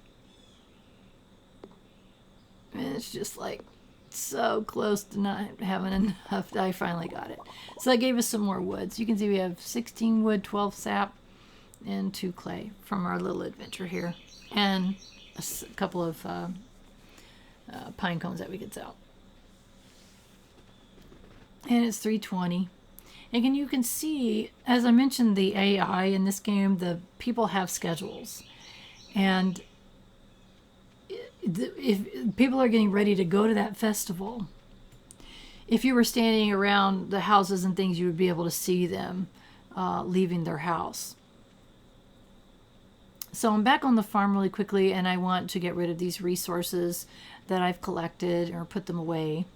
And it's just like so close to not having enough. I finally got it. So that gave us some more wood. So you can see we have 16 wood, 12 sap, and 2 clay from our little adventure here. And a couple of pine cones that we could sell. And it's 3:20. And you can see, as I mentioned, the AI in this game, the people have schedules. And if people are getting ready to go to that festival, if you were standing around the houses and things, you would be able to see them leaving their house. So I'm back on the farm really quickly, and I want to get rid of these resources that I've collected or put them away.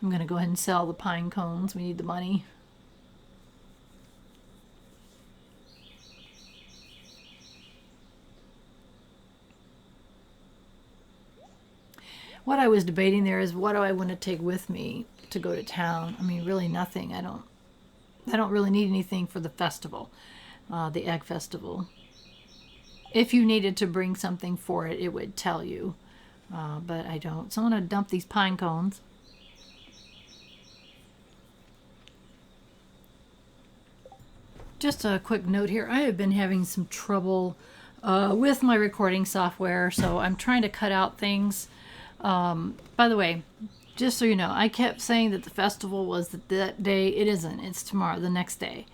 I'm going to go ahead and sell the pine cones. We need the money. What I was debating there is, what do I want to take with me to go to town? I mean, really nothing. I don't really need anything for the festival, the egg festival. If you needed to bring something for it, it would tell you, but I don't. So I'm going to dump these pine cones. Just a quick note here. I have been having some trouble with my recording software, so I'm trying to cut out things. By the way, just so you know, I kept saying that the festival was that day. It isn't. It's tomorrow, the next day.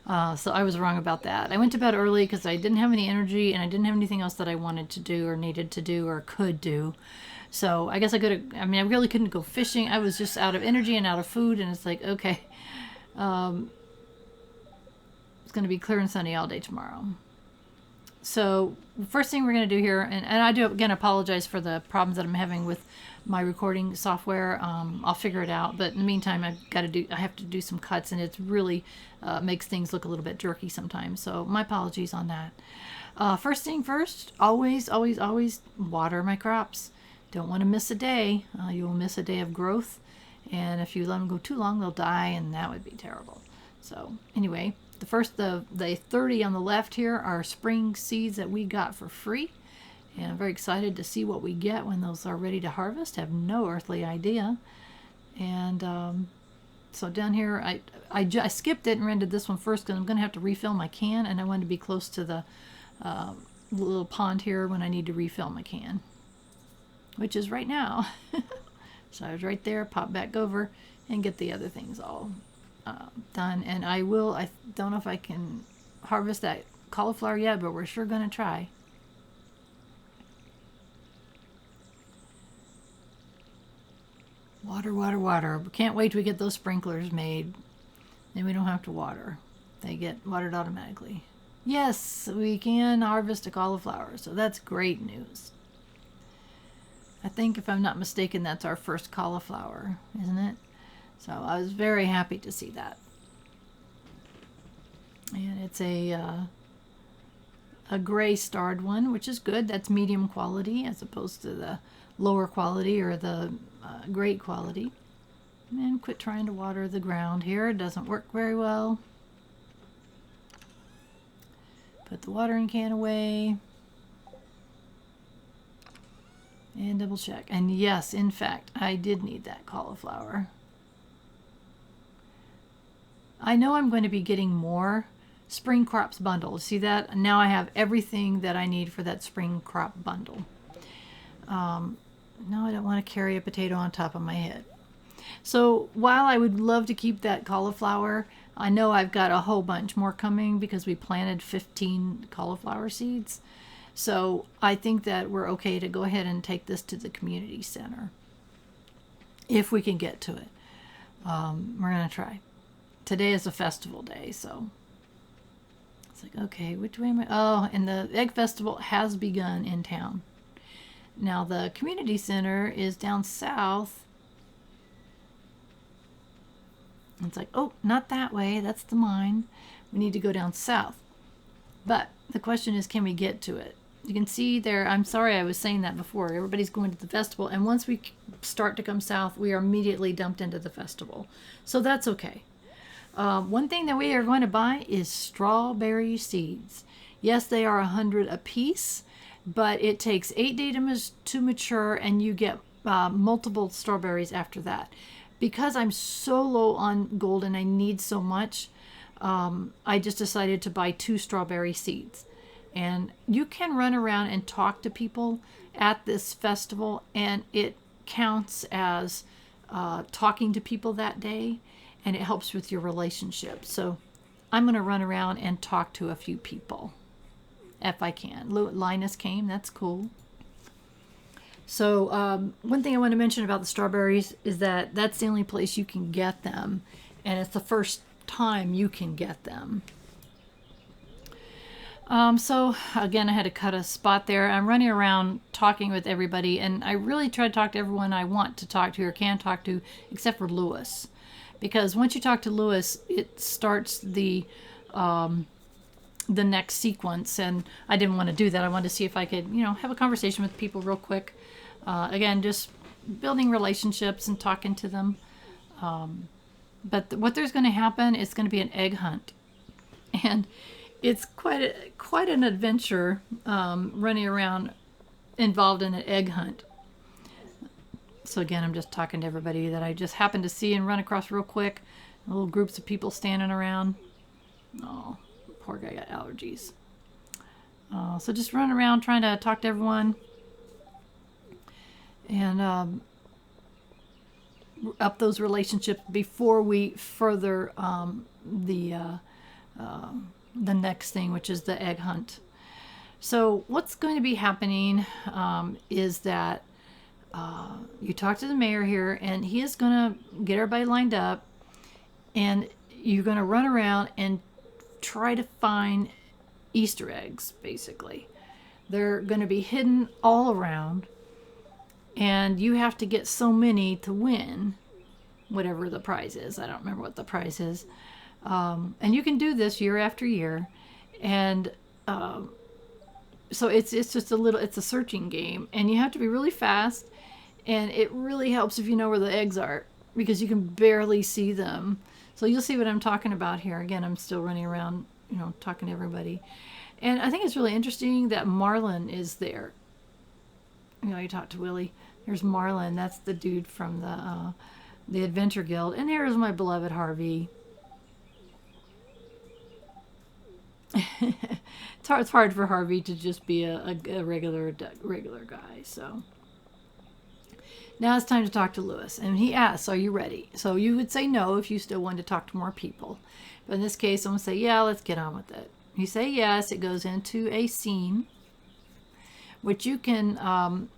So I was wrong about that. I went to bed early because I didn't have any energy and I didn't have anything else that I wanted to do or needed to do or could do. So I guess I could have, I mean, I really couldn't go fishing. I was just out of energy and out of food, and it's like, okay. It's going to be clear and sunny all day tomorrow. So first thing we're going to do here, and I do again apologize for the problems that I'm having with my recording software. I'll figure it out, but in the meantime, I have to do some cuts, and it's really makes things look a little bit jerky sometimes. So my apologies on that. First thing first, always water my crops. Don't want to miss a day. You will miss a day of growth, and if you let them go too long, they'll die, and that would be terrible. So anyway, the 30 on the left here are spring seeds that we got for free. And I'm very excited to see what we get when those are ready to harvest. I have no earthly idea. And so down here, I skipped it and rented this one first because I'm going to have to refill my can. And I wanted to be close to the little pond here when I need to refill my can, which is right now. So I was right there, pop back over and get the other things all done. And I don't know if I can harvest that cauliflower yet, but we're sure going to try. Water, water, water. Can't wait till we get those sprinklers made. Then we don't have to water. They get watered automatically. Yes, we can harvest a cauliflower, so that's great news. I think, if I'm not mistaken, that's our first cauliflower, isn't it? So I was very happy to see that. And it's a gray starred one, which is good. That's medium quality as opposed to the lower quality or the great quality. And quit trying to water the ground here. It doesn't work very well. Put the watering can away. And double check. And yes, in fact, I did need that cauliflower. I know I'm going to be getting more spring crops bundles. See that? Now I have everything that I need for that spring crop bundle. No, I don't want to carry a potato on top of my head. So while I would love to keep that cauliflower, I know I've got a whole bunch more coming because we planted 15 cauliflower seeds. So I think that we're okay to go ahead and take this to the community center if we can get to it. We're going to try. Today is a festival day, so it's like, okay, which way am I? Oh, and the egg festival has begun in town. Now the community center is down south. It's like, oh, not that way. That's the mine. We need to go down south. But the question is, can we get to it? You can see there, I'm sorry I was saying that before. Everybody's going to the festival. And once we start to come south, we are immediately dumped into the festival. So that's okay. One thing that we are going to buy is strawberry seeds. Yes, they are 100 a piece, but it takes 8 days to mature, and you get multiple strawberries after that. Because I'm so low on gold and I need so much, I just decided to buy 2 strawberry seeds. And you can run around and talk to people at this festival, and it counts as talking to people that day, and it helps with your relationship. So I'm going to run around and talk to a few people if I can. Linus came. That's cool. So one thing I want to mention about the strawberries is that that's the only place you can get them, and it's the first time you can get them. So again, I had to cut a spot there. I'm running around talking with everybody, and I really try to talk to everyone I want to talk to or can talk to, except for Lewis, because once you talk to Lewis, it starts the next sequence, and I didn't want to do that. I wanted to see if I could, have a conversation with people real quick. Again, just building relationships and talking to them. But what there's going to happen is going to be an egg hunt, and it's quite an adventure running around involved in an egg hunt. So again, I'm just talking to everybody that I just happened to see and run across real quick. Little groups of people standing around. Oh, poor guy got allergies. So just run around trying to talk to everyone. And up those relationships before we further the next thing, which is the egg hunt. So what's going to be happening is that you talk to the mayor here, and he is going to get everybody lined up, and you're going to run around and try to find Easter eggs, basically. They're going to be hidden all around, and you have to get so many to win whatever the prize is. I don't remember what the prize is. And you can do this year after year. And so it's just it's a searching game, and you have to be really fast, and it really helps if you know where the eggs are, because you can barely see them. So you'll see what I'm talking about here. Again, I'm still running around, talking to everybody. And I think it's really interesting that Marlin is there. You talk to Willie. There's Marlin. That's the dude from the Adventure Guild. And here's my beloved Harvey. It's hard for Harvey to just be a regular guy. So now it's time to talk to Lewis. And he asks, are you ready? So you would say no if you still wanted to talk to more people. But in this case, I'm going to say, yeah, let's get on with it. You say yes, it goes into a scene, which you can,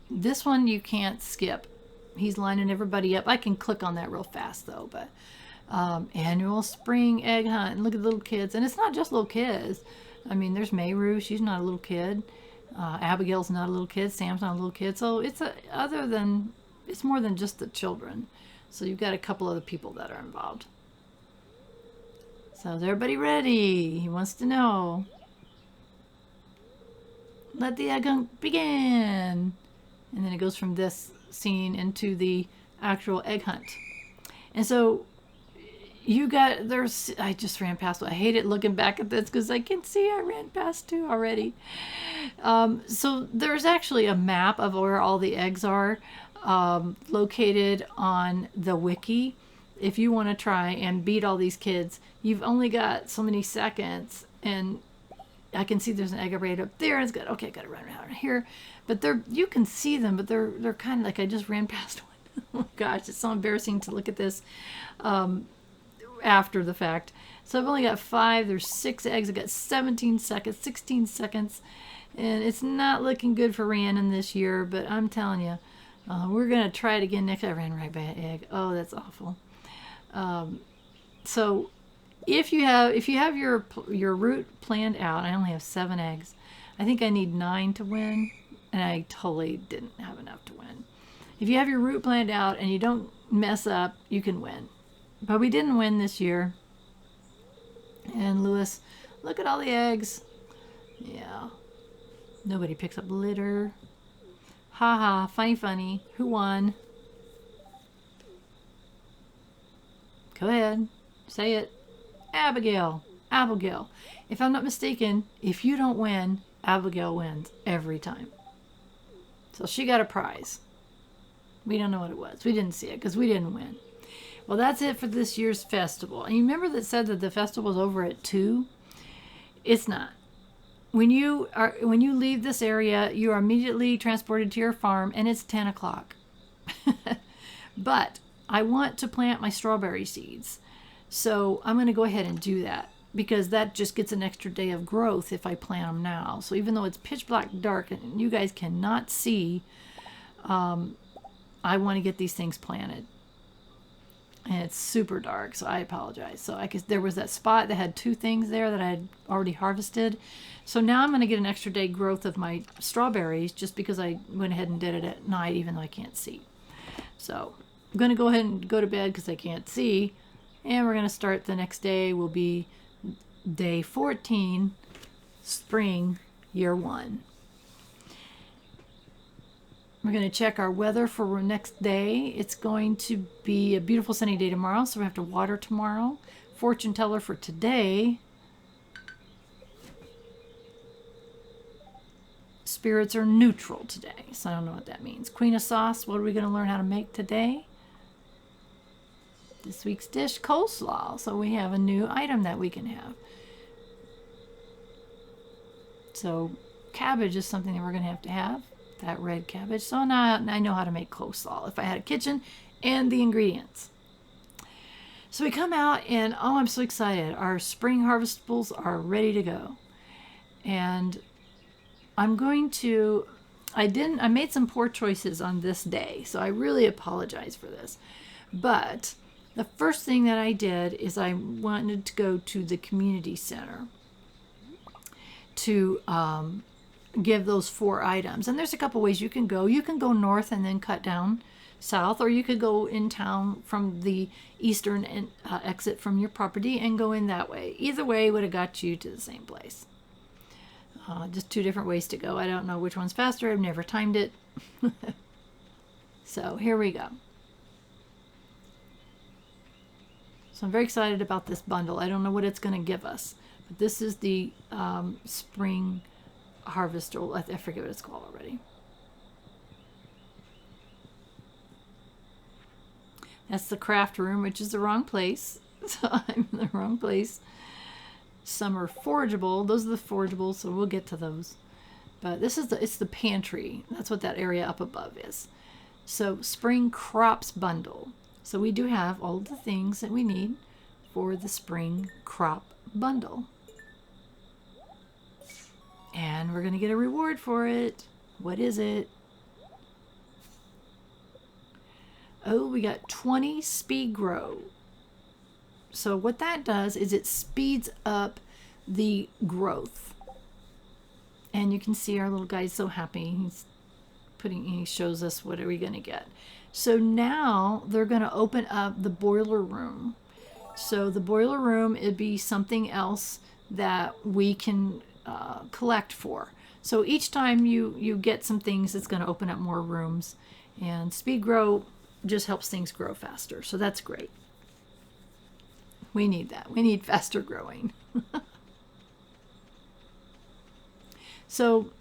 this one you can't skip. He's lining everybody up. I can click on that real fast though, but annual spring egg hunt. And look at the little kids. And it's not just little kids. I mean, there's Mayru. She's not a little kid. Abigail's not a little kid. Sam's not a little kid. So it's it's more than just the children. So you've got a couple other people that are involved. So is everybody ready? He wants to know. Let the egg hunt begin. And then it goes from this scene into the actual egg hunt. And so I just ran past it. I hate it looking back at this because I can see I ran past two already. So there's actually a map of where all the eggs are located on the wiki. If you want to try and beat all these kids, you've only got so many seconds. And I can see there's an egg right up there. And it's good. Okay, I got to run around here. But you can see them, but they're kind of like I just ran past one. Oh my gosh, it's so embarrassing to look at this after the fact. So I've only got 5. There's 6 eggs. I've got 17 seconds, 16 seconds. And it's not looking good for Rhiannon this year, but I'm telling you, we're going to try it again next. I ran right by an egg. Oh, that's awful. So if you have your route planned out, I only have 7 eggs. I think I need 9 to win, and I totally didn't have enough to win. If you have your route planned out and you don't mess up, you can win. But we didn't win this year. And Lewis, look at all the eggs. Yeah. Nobody picks up litter. Ha ha, funny. Who won? Go ahead. Say it. Abigail. If I'm not mistaken, if you don't win, Abigail wins every time. So she got a prize. We don't know what it was. We didn't see it because we didn't win. Well, that's it for this year's festival. And you remember that said that the festival is over at 2? It's not. When you leave this area, you are immediately transported to your farm, and it's 10 o'clock. But I want to plant my strawberry seeds. So I'm going to go ahead and do that because that just gets an extra day of growth if I plant them now. So even though it's pitch black dark and you guys cannot see, I want to get these things planted. And it's super dark, so I apologize. So there was that spot that had 2 things there that I had already harvested. So now I'm going to get an extra day growth of my strawberries just because I went ahead and did it at night even though I can't see. So I'm going to go ahead and go to bed because I can't see. And we're going to start the next day will be day 14, spring, year 1. We're going to check our weather for next day. It's going to be a beautiful sunny day tomorrow, so we have to water tomorrow. Fortune teller for today. Spirits are neutral today, so I don't know what that means. Queen of sauce, what are we going to learn how to make today? This week's dish, coleslaw. So we have a new item that we can have. So cabbage is something that we're going to have. That red cabbage. So now I know how to make coleslaw if I had a kitchen and the ingredients. So we come out and oh, I'm so excited. Our spring harvestables are ready to go. And I'm going to, I made some poor choices on this day. So I really apologize for this. But the first thing that I did is I wanted to go to the community center to give those 4 items. And there's a couple ways you can go. You can go north and then cut down south, or you could go in town from the eastern exit from your property and go in that way. Either way would have got you to the same place. Just 2 different ways to go. I don't know which one's faster. I've never timed it. So here we go. So I'm very excited about this bundle. I don't know what it's going to give us, but this is the spring harvest, or I forget what it's called already. That's the craft room, which is the wrong place. So I'm in the wrong place. Some are forageable. Those are the forageable, so we'll get to those. But this is it's the pantry. That's what that area up above is. So spring crops bundle. So we do have all the things that we need for the spring crop bundle. And we're going to get a reward for it. What is it? Oh, we got 20 speed-gro. So what that does is it speeds up the growth. And you can see our little guy's so happy. He shows us what are we going to get. So now they're going to open up the boiler room. So the boiler room, it'd be something else that we can collect for. So each time you get some things, it's going to open up more rooms. And speed-gro just helps things grow faster. So that's great. We need that. We need faster growing. So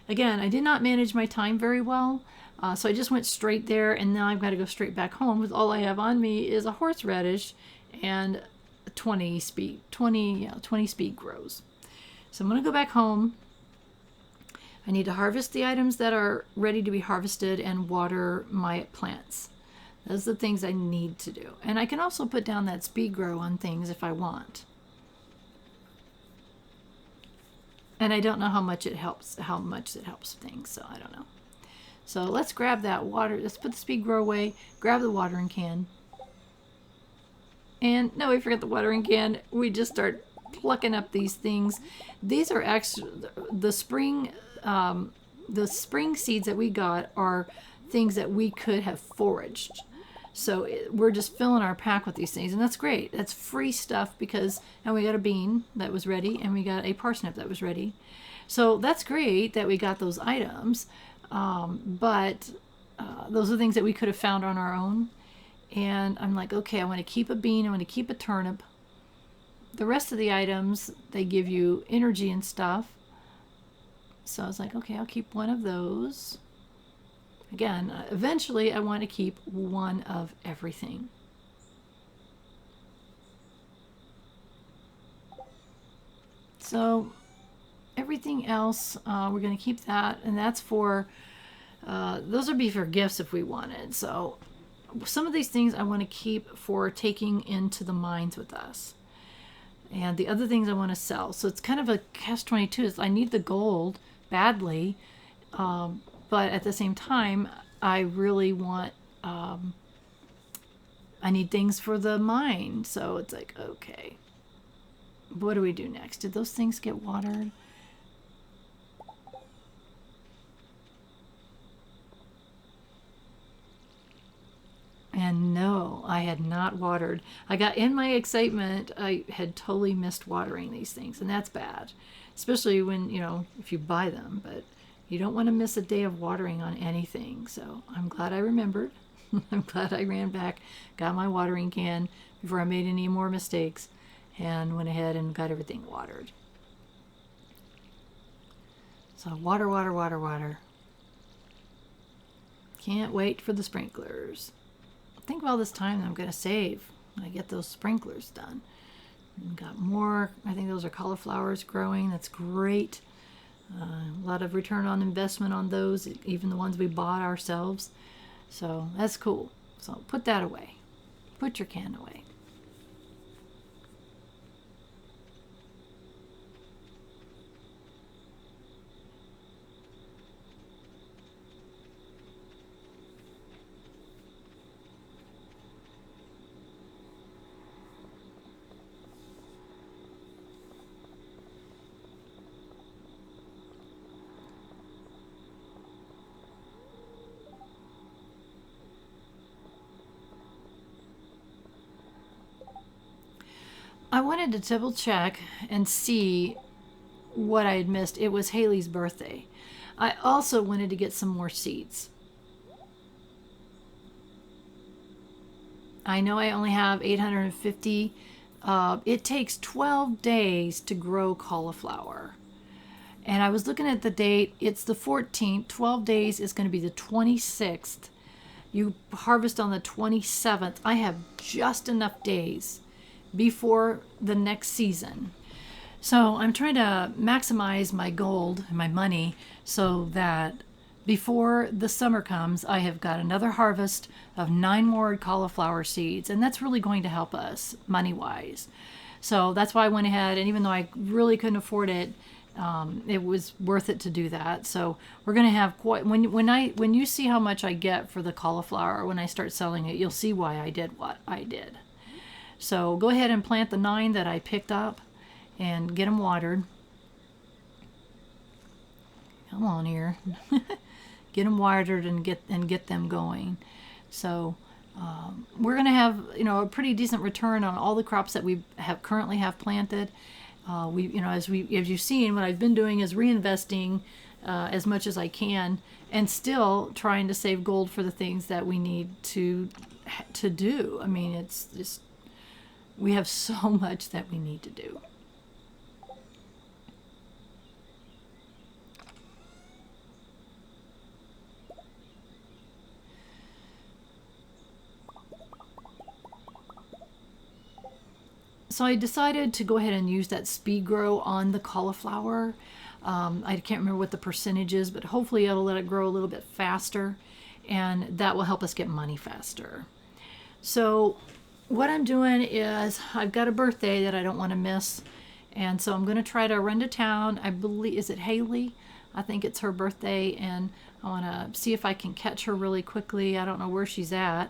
again, I did not manage my time very well. So I just went straight there, and now I've got to go straight back home because all I have on me is a horseradish and 20 speed grows. So I'm going to go back home. I need to harvest the items that are ready to be harvested and water my plants. Those are the things I need to do. And I can also put down that speed-gro on things if I want. And I don't know how much it helps things, so I don't know. So let's grab that water. Let's put the speed-gro away. Grab the watering can. And no, we forgot the watering can. We just start plucking up these things. These are actually the spring seeds that we got are things that we could have foraged. So we're just filling our pack with these things, and that's great. That's free stuff and we got a bean that was ready, and we got a parsnip that was ready. So that's great that we got those items, but those are things that we could have found on our own. And I'm like, okay, I want to keep a bean, I want to keep a turnip. The rest of the items, they give you energy and stuff. So I was like, okay, I'll keep one of those. Again, eventually I want to keep one of everything. So everything else, we're going to keep that, and that's for, those would be for gifts if we wanted. So some of these things I want to keep for taking into the mines with us. And the other things I want to sell. So it's kind of a catch-22. Is I need the gold badly, but at the same time, I really want, I need things for the mine. So it's like, okay, what do we do next? Did those things get watered? And no, I had not watered. I got in my excitement, I had totally missed watering these things, and that's bad. Especially when, if you buy them, but you don't want to miss a day of watering on anything. So I'm glad I remembered. I'm glad I ran back, got my watering can before I made any more mistakes, and went ahead and got everything watered. So water, water, water, water. Can't wait for the sprinklers. Think about all this time that I'm going to save when I get those sprinklers done. And got more, I think those are cauliflowers growing. That's great. A lot of return on investment on those, even the ones we bought ourselves. So that's cool. So put that away. Put your can away. I wanted to double check and see what I had missed. It was Haley's birthday. I also wanted to get some more seeds. I know I only have 850. It takes 12 days to grow cauliflower. And I was looking at the date. It's the 14th. 12 days is going to be the 26th. You harvest on the 27th. I have just enough days before the next season. So I'm trying to maximize my gold and my money so that before the summer comes, I have got another harvest of 9 more cauliflower seeds. And that's really going to help us money-wise. So that's why I went ahead, and even though I really couldn't afford it, it was worth it to do that. So we're going to have quite, when you see how much I get for the cauliflower when I start selling it, you'll see why I did what I did. So go ahead and plant the 9 that I picked up and get them watered. Come on here. Get them watered and get them going. So we're going to have, a pretty decent return on all the crops that we currently have planted. As you've seen, what I've been doing is reinvesting as much as I can, and still trying to save gold for the things that we need to do. I mean, it's just, we have so much that we need to do. So I decided to go ahead and use that speed-gro on the cauliflower. I can't remember what the percentage is, but hopefully it'll let it grow a little bit faster, and that will help us get money faster. So what I'm doing is I've got a birthday that I don't want to miss, and so I'm going to try to run to town. I believe, is it Haley? I think it's her birthday, and I want to see if I can catch her really quickly. I don't know where she's at.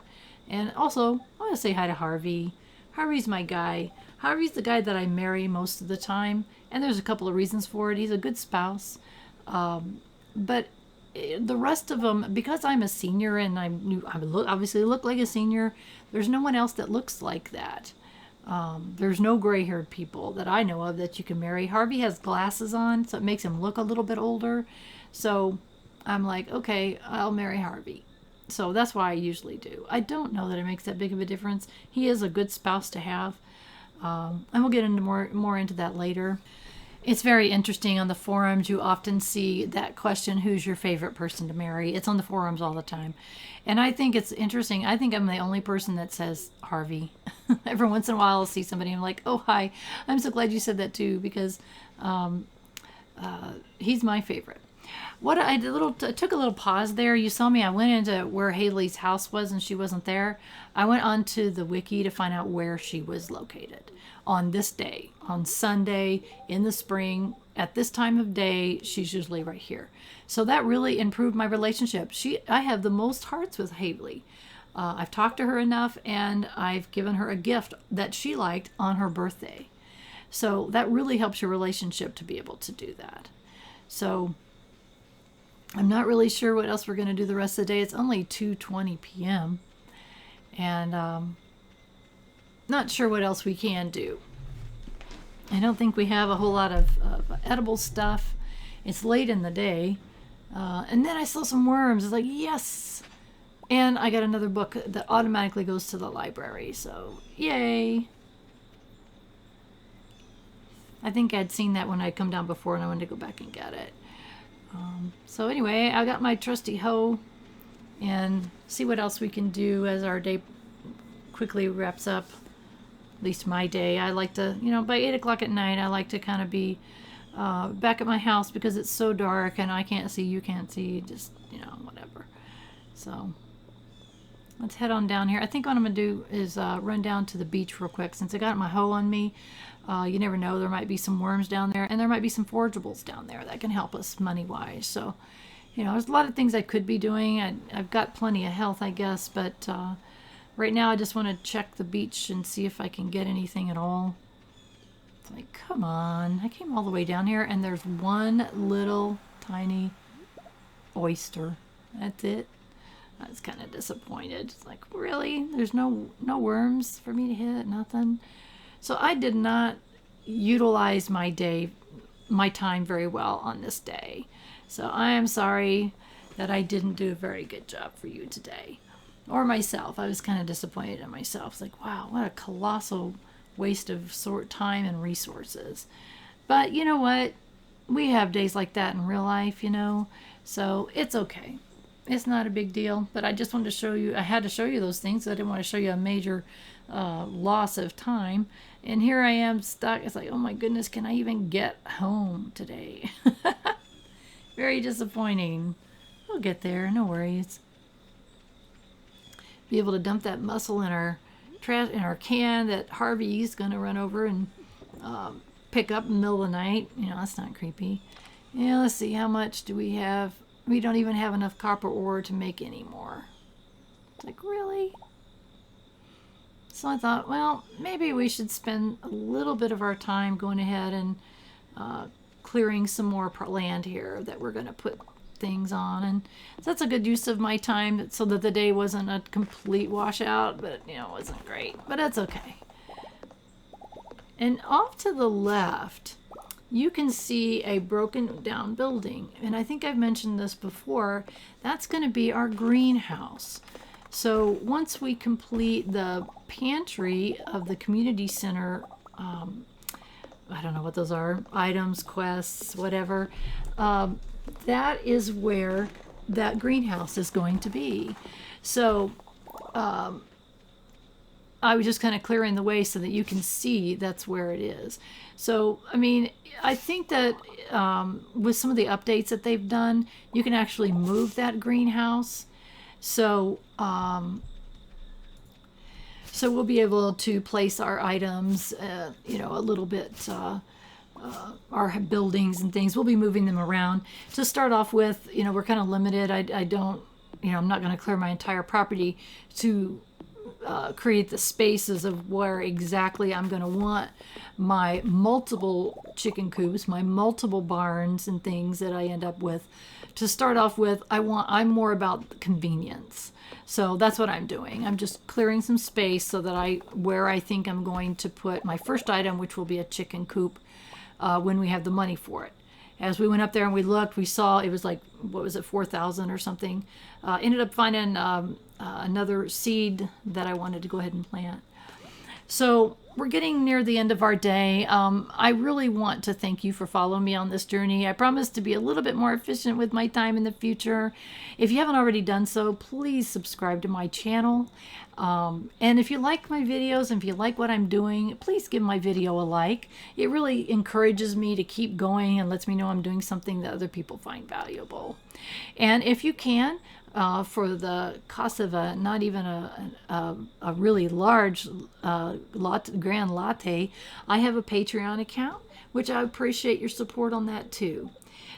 And also, I want to say hi to Harvey. Harvey's my guy. Harvey's the guy that I marry most of the time, and there's a couple of reasons for it. He's a good spouse, but the rest of them, because I'm a senior and I obviously look like a senior, there's no one else that looks like that. There's no gray-haired people that I know of that you can marry. Harvey has glasses on, so it makes him look a little bit older. So I'm like, okay, I'll marry Harvey. So that's why I usually do. I don't know that it makes that big of a difference. He is a good spouse to have. And we'll get into more into that later. It's very interesting on the forums. You often see that question, who's your favorite person to marry? It's on the forums all the time. And I think it's interesting. I think I'm the only person that says Harvey. Every once in a while I'll see somebody and I'm like, oh, hi. I'm so glad you said that too, because he's my favorite. What I took a little pause there. You saw me. I went into where Haley's house was, and she wasn't there. I went onto the wiki to find out where she was located on this day, on Sunday in the spring. At this time of day, she's usually right here. So that really improved my relationship. I have the most hearts with Haley. I've talked to her enough, and I've given her a gift that she liked on her birthday. So that really helps your relationship to be able to do that. So I'm not really sure what else we're going to do the rest of the day. It's only 2:20 p.m. And not sure what else we can do. I don't think we have a whole lot of edible stuff. It's late in the day. And then I saw some worms. It's like, yes! And I got another book that automatically goes to the library. So, yay! I think I'd seen that when I'd come down before, and I wanted to go back and get it. So anyway, I got my trusty hoe, and see what else we can do as our day quickly wraps up. At least my day. I like to, by 8 o'clock at night, I like to kind of be back at my house because it's so dark and I can't see, you can't see, just, whatever. So let's head on down here. I think what I'm going to do is run down to the beach real quick. Since I got my hoe on me, you never know, there might be some worms down there, and there might be some forageables down there that can help us money-wise. So, there's a lot of things I could be doing. I've got plenty of health, I guess, but right now I just want to check the beach and see if I can get anything at all. It's like, come on. I came all the way down here, and there's one little tiny oyster. That's it. I was kind of disappointed. It's like, really? There's no worms for me to hit? Nothing? So I did not utilize my time very well on this day. So I am sorry that I didn't do a very good job for you today. or myself. I was kind of disappointed in myself. It's like, wow, what a colossal waste of time and resources. But you know what? We have days like that in real life, so it's okay. It's not a big deal, but I just wanted to show you, I had to show you those things. I didn't want to show you a major loss of time. And here I am stuck. It's like, oh my goodness, can I even get home today? Very disappointing. We'll get there, no worries. Be able to dump that mussel in our trash, in our can that Harvey's going to run over and pick up in the middle of the night. That's not creepy. Yeah, let's see, how much do we have? We don't even have enough copper ore to make any more. It's like, really? So I thought, well, maybe we should spend a little bit of our time going ahead and clearing some more land here that we're going to put things on. And so that's a good use of my time, so that the day wasn't a complete washout, but it wasn't great. But that's okay. And off to the left, you can see a broken down building. And I think I've mentioned this before. That's going to be our greenhouse. So once we complete the pantry of the community center, I don't know what those are, items, quests, whatever, that is where that greenhouse is going to be. So I was just kind of clearing the way so that you can see that's where it is. So, I mean, I think that with some of the updates that they've done, you can actually move that greenhouse. So, so we'll be able to place our items, a little bit, our buildings and things. We'll be moving them around. To start off with, we're kind of limited. I don't, I'm not going to clear my entire property to create the spaces of where exactly I'm going to want my multiple chicken coops, my multiple barns and things that I end up with. To start off with, I'm more about convenience. So that's what I'm doing. I'm just clearing some space so that where I think I'm going to put my first item, which will be a chicken coop, when we have the money for it. As we went up there and we looked, we saw it was like, what was it, 4,000 or something. Ended up finding another seed that I wanted to go ahead and plant. So we're getting near the end of our day. I really want to thank you for following me on this journey. I promise to be a little bit more efficient with my time in the future. If you haven't already done so, please subscribe to my channel. And if you like my videos and if you like what I'm doing, please give my video a like. It really encourages me to keep going and lets me know I'm doing something that other people find valuable. And if you can, for the cost of not even a really large grand latte, I have a Patreon account, which I appreciate your support on that too.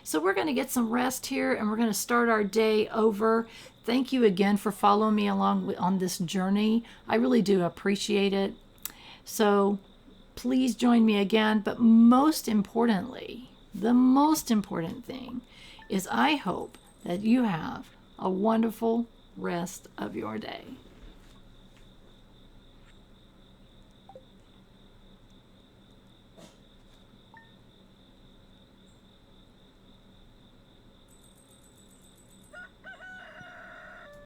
So we're going to get some rest here and we're going to start our day over. Thank you again for following me along on this journey. I really do appreciate it. So please join me again. But most importantly, the most important thing is I hope that you have a wonderful rest of your day.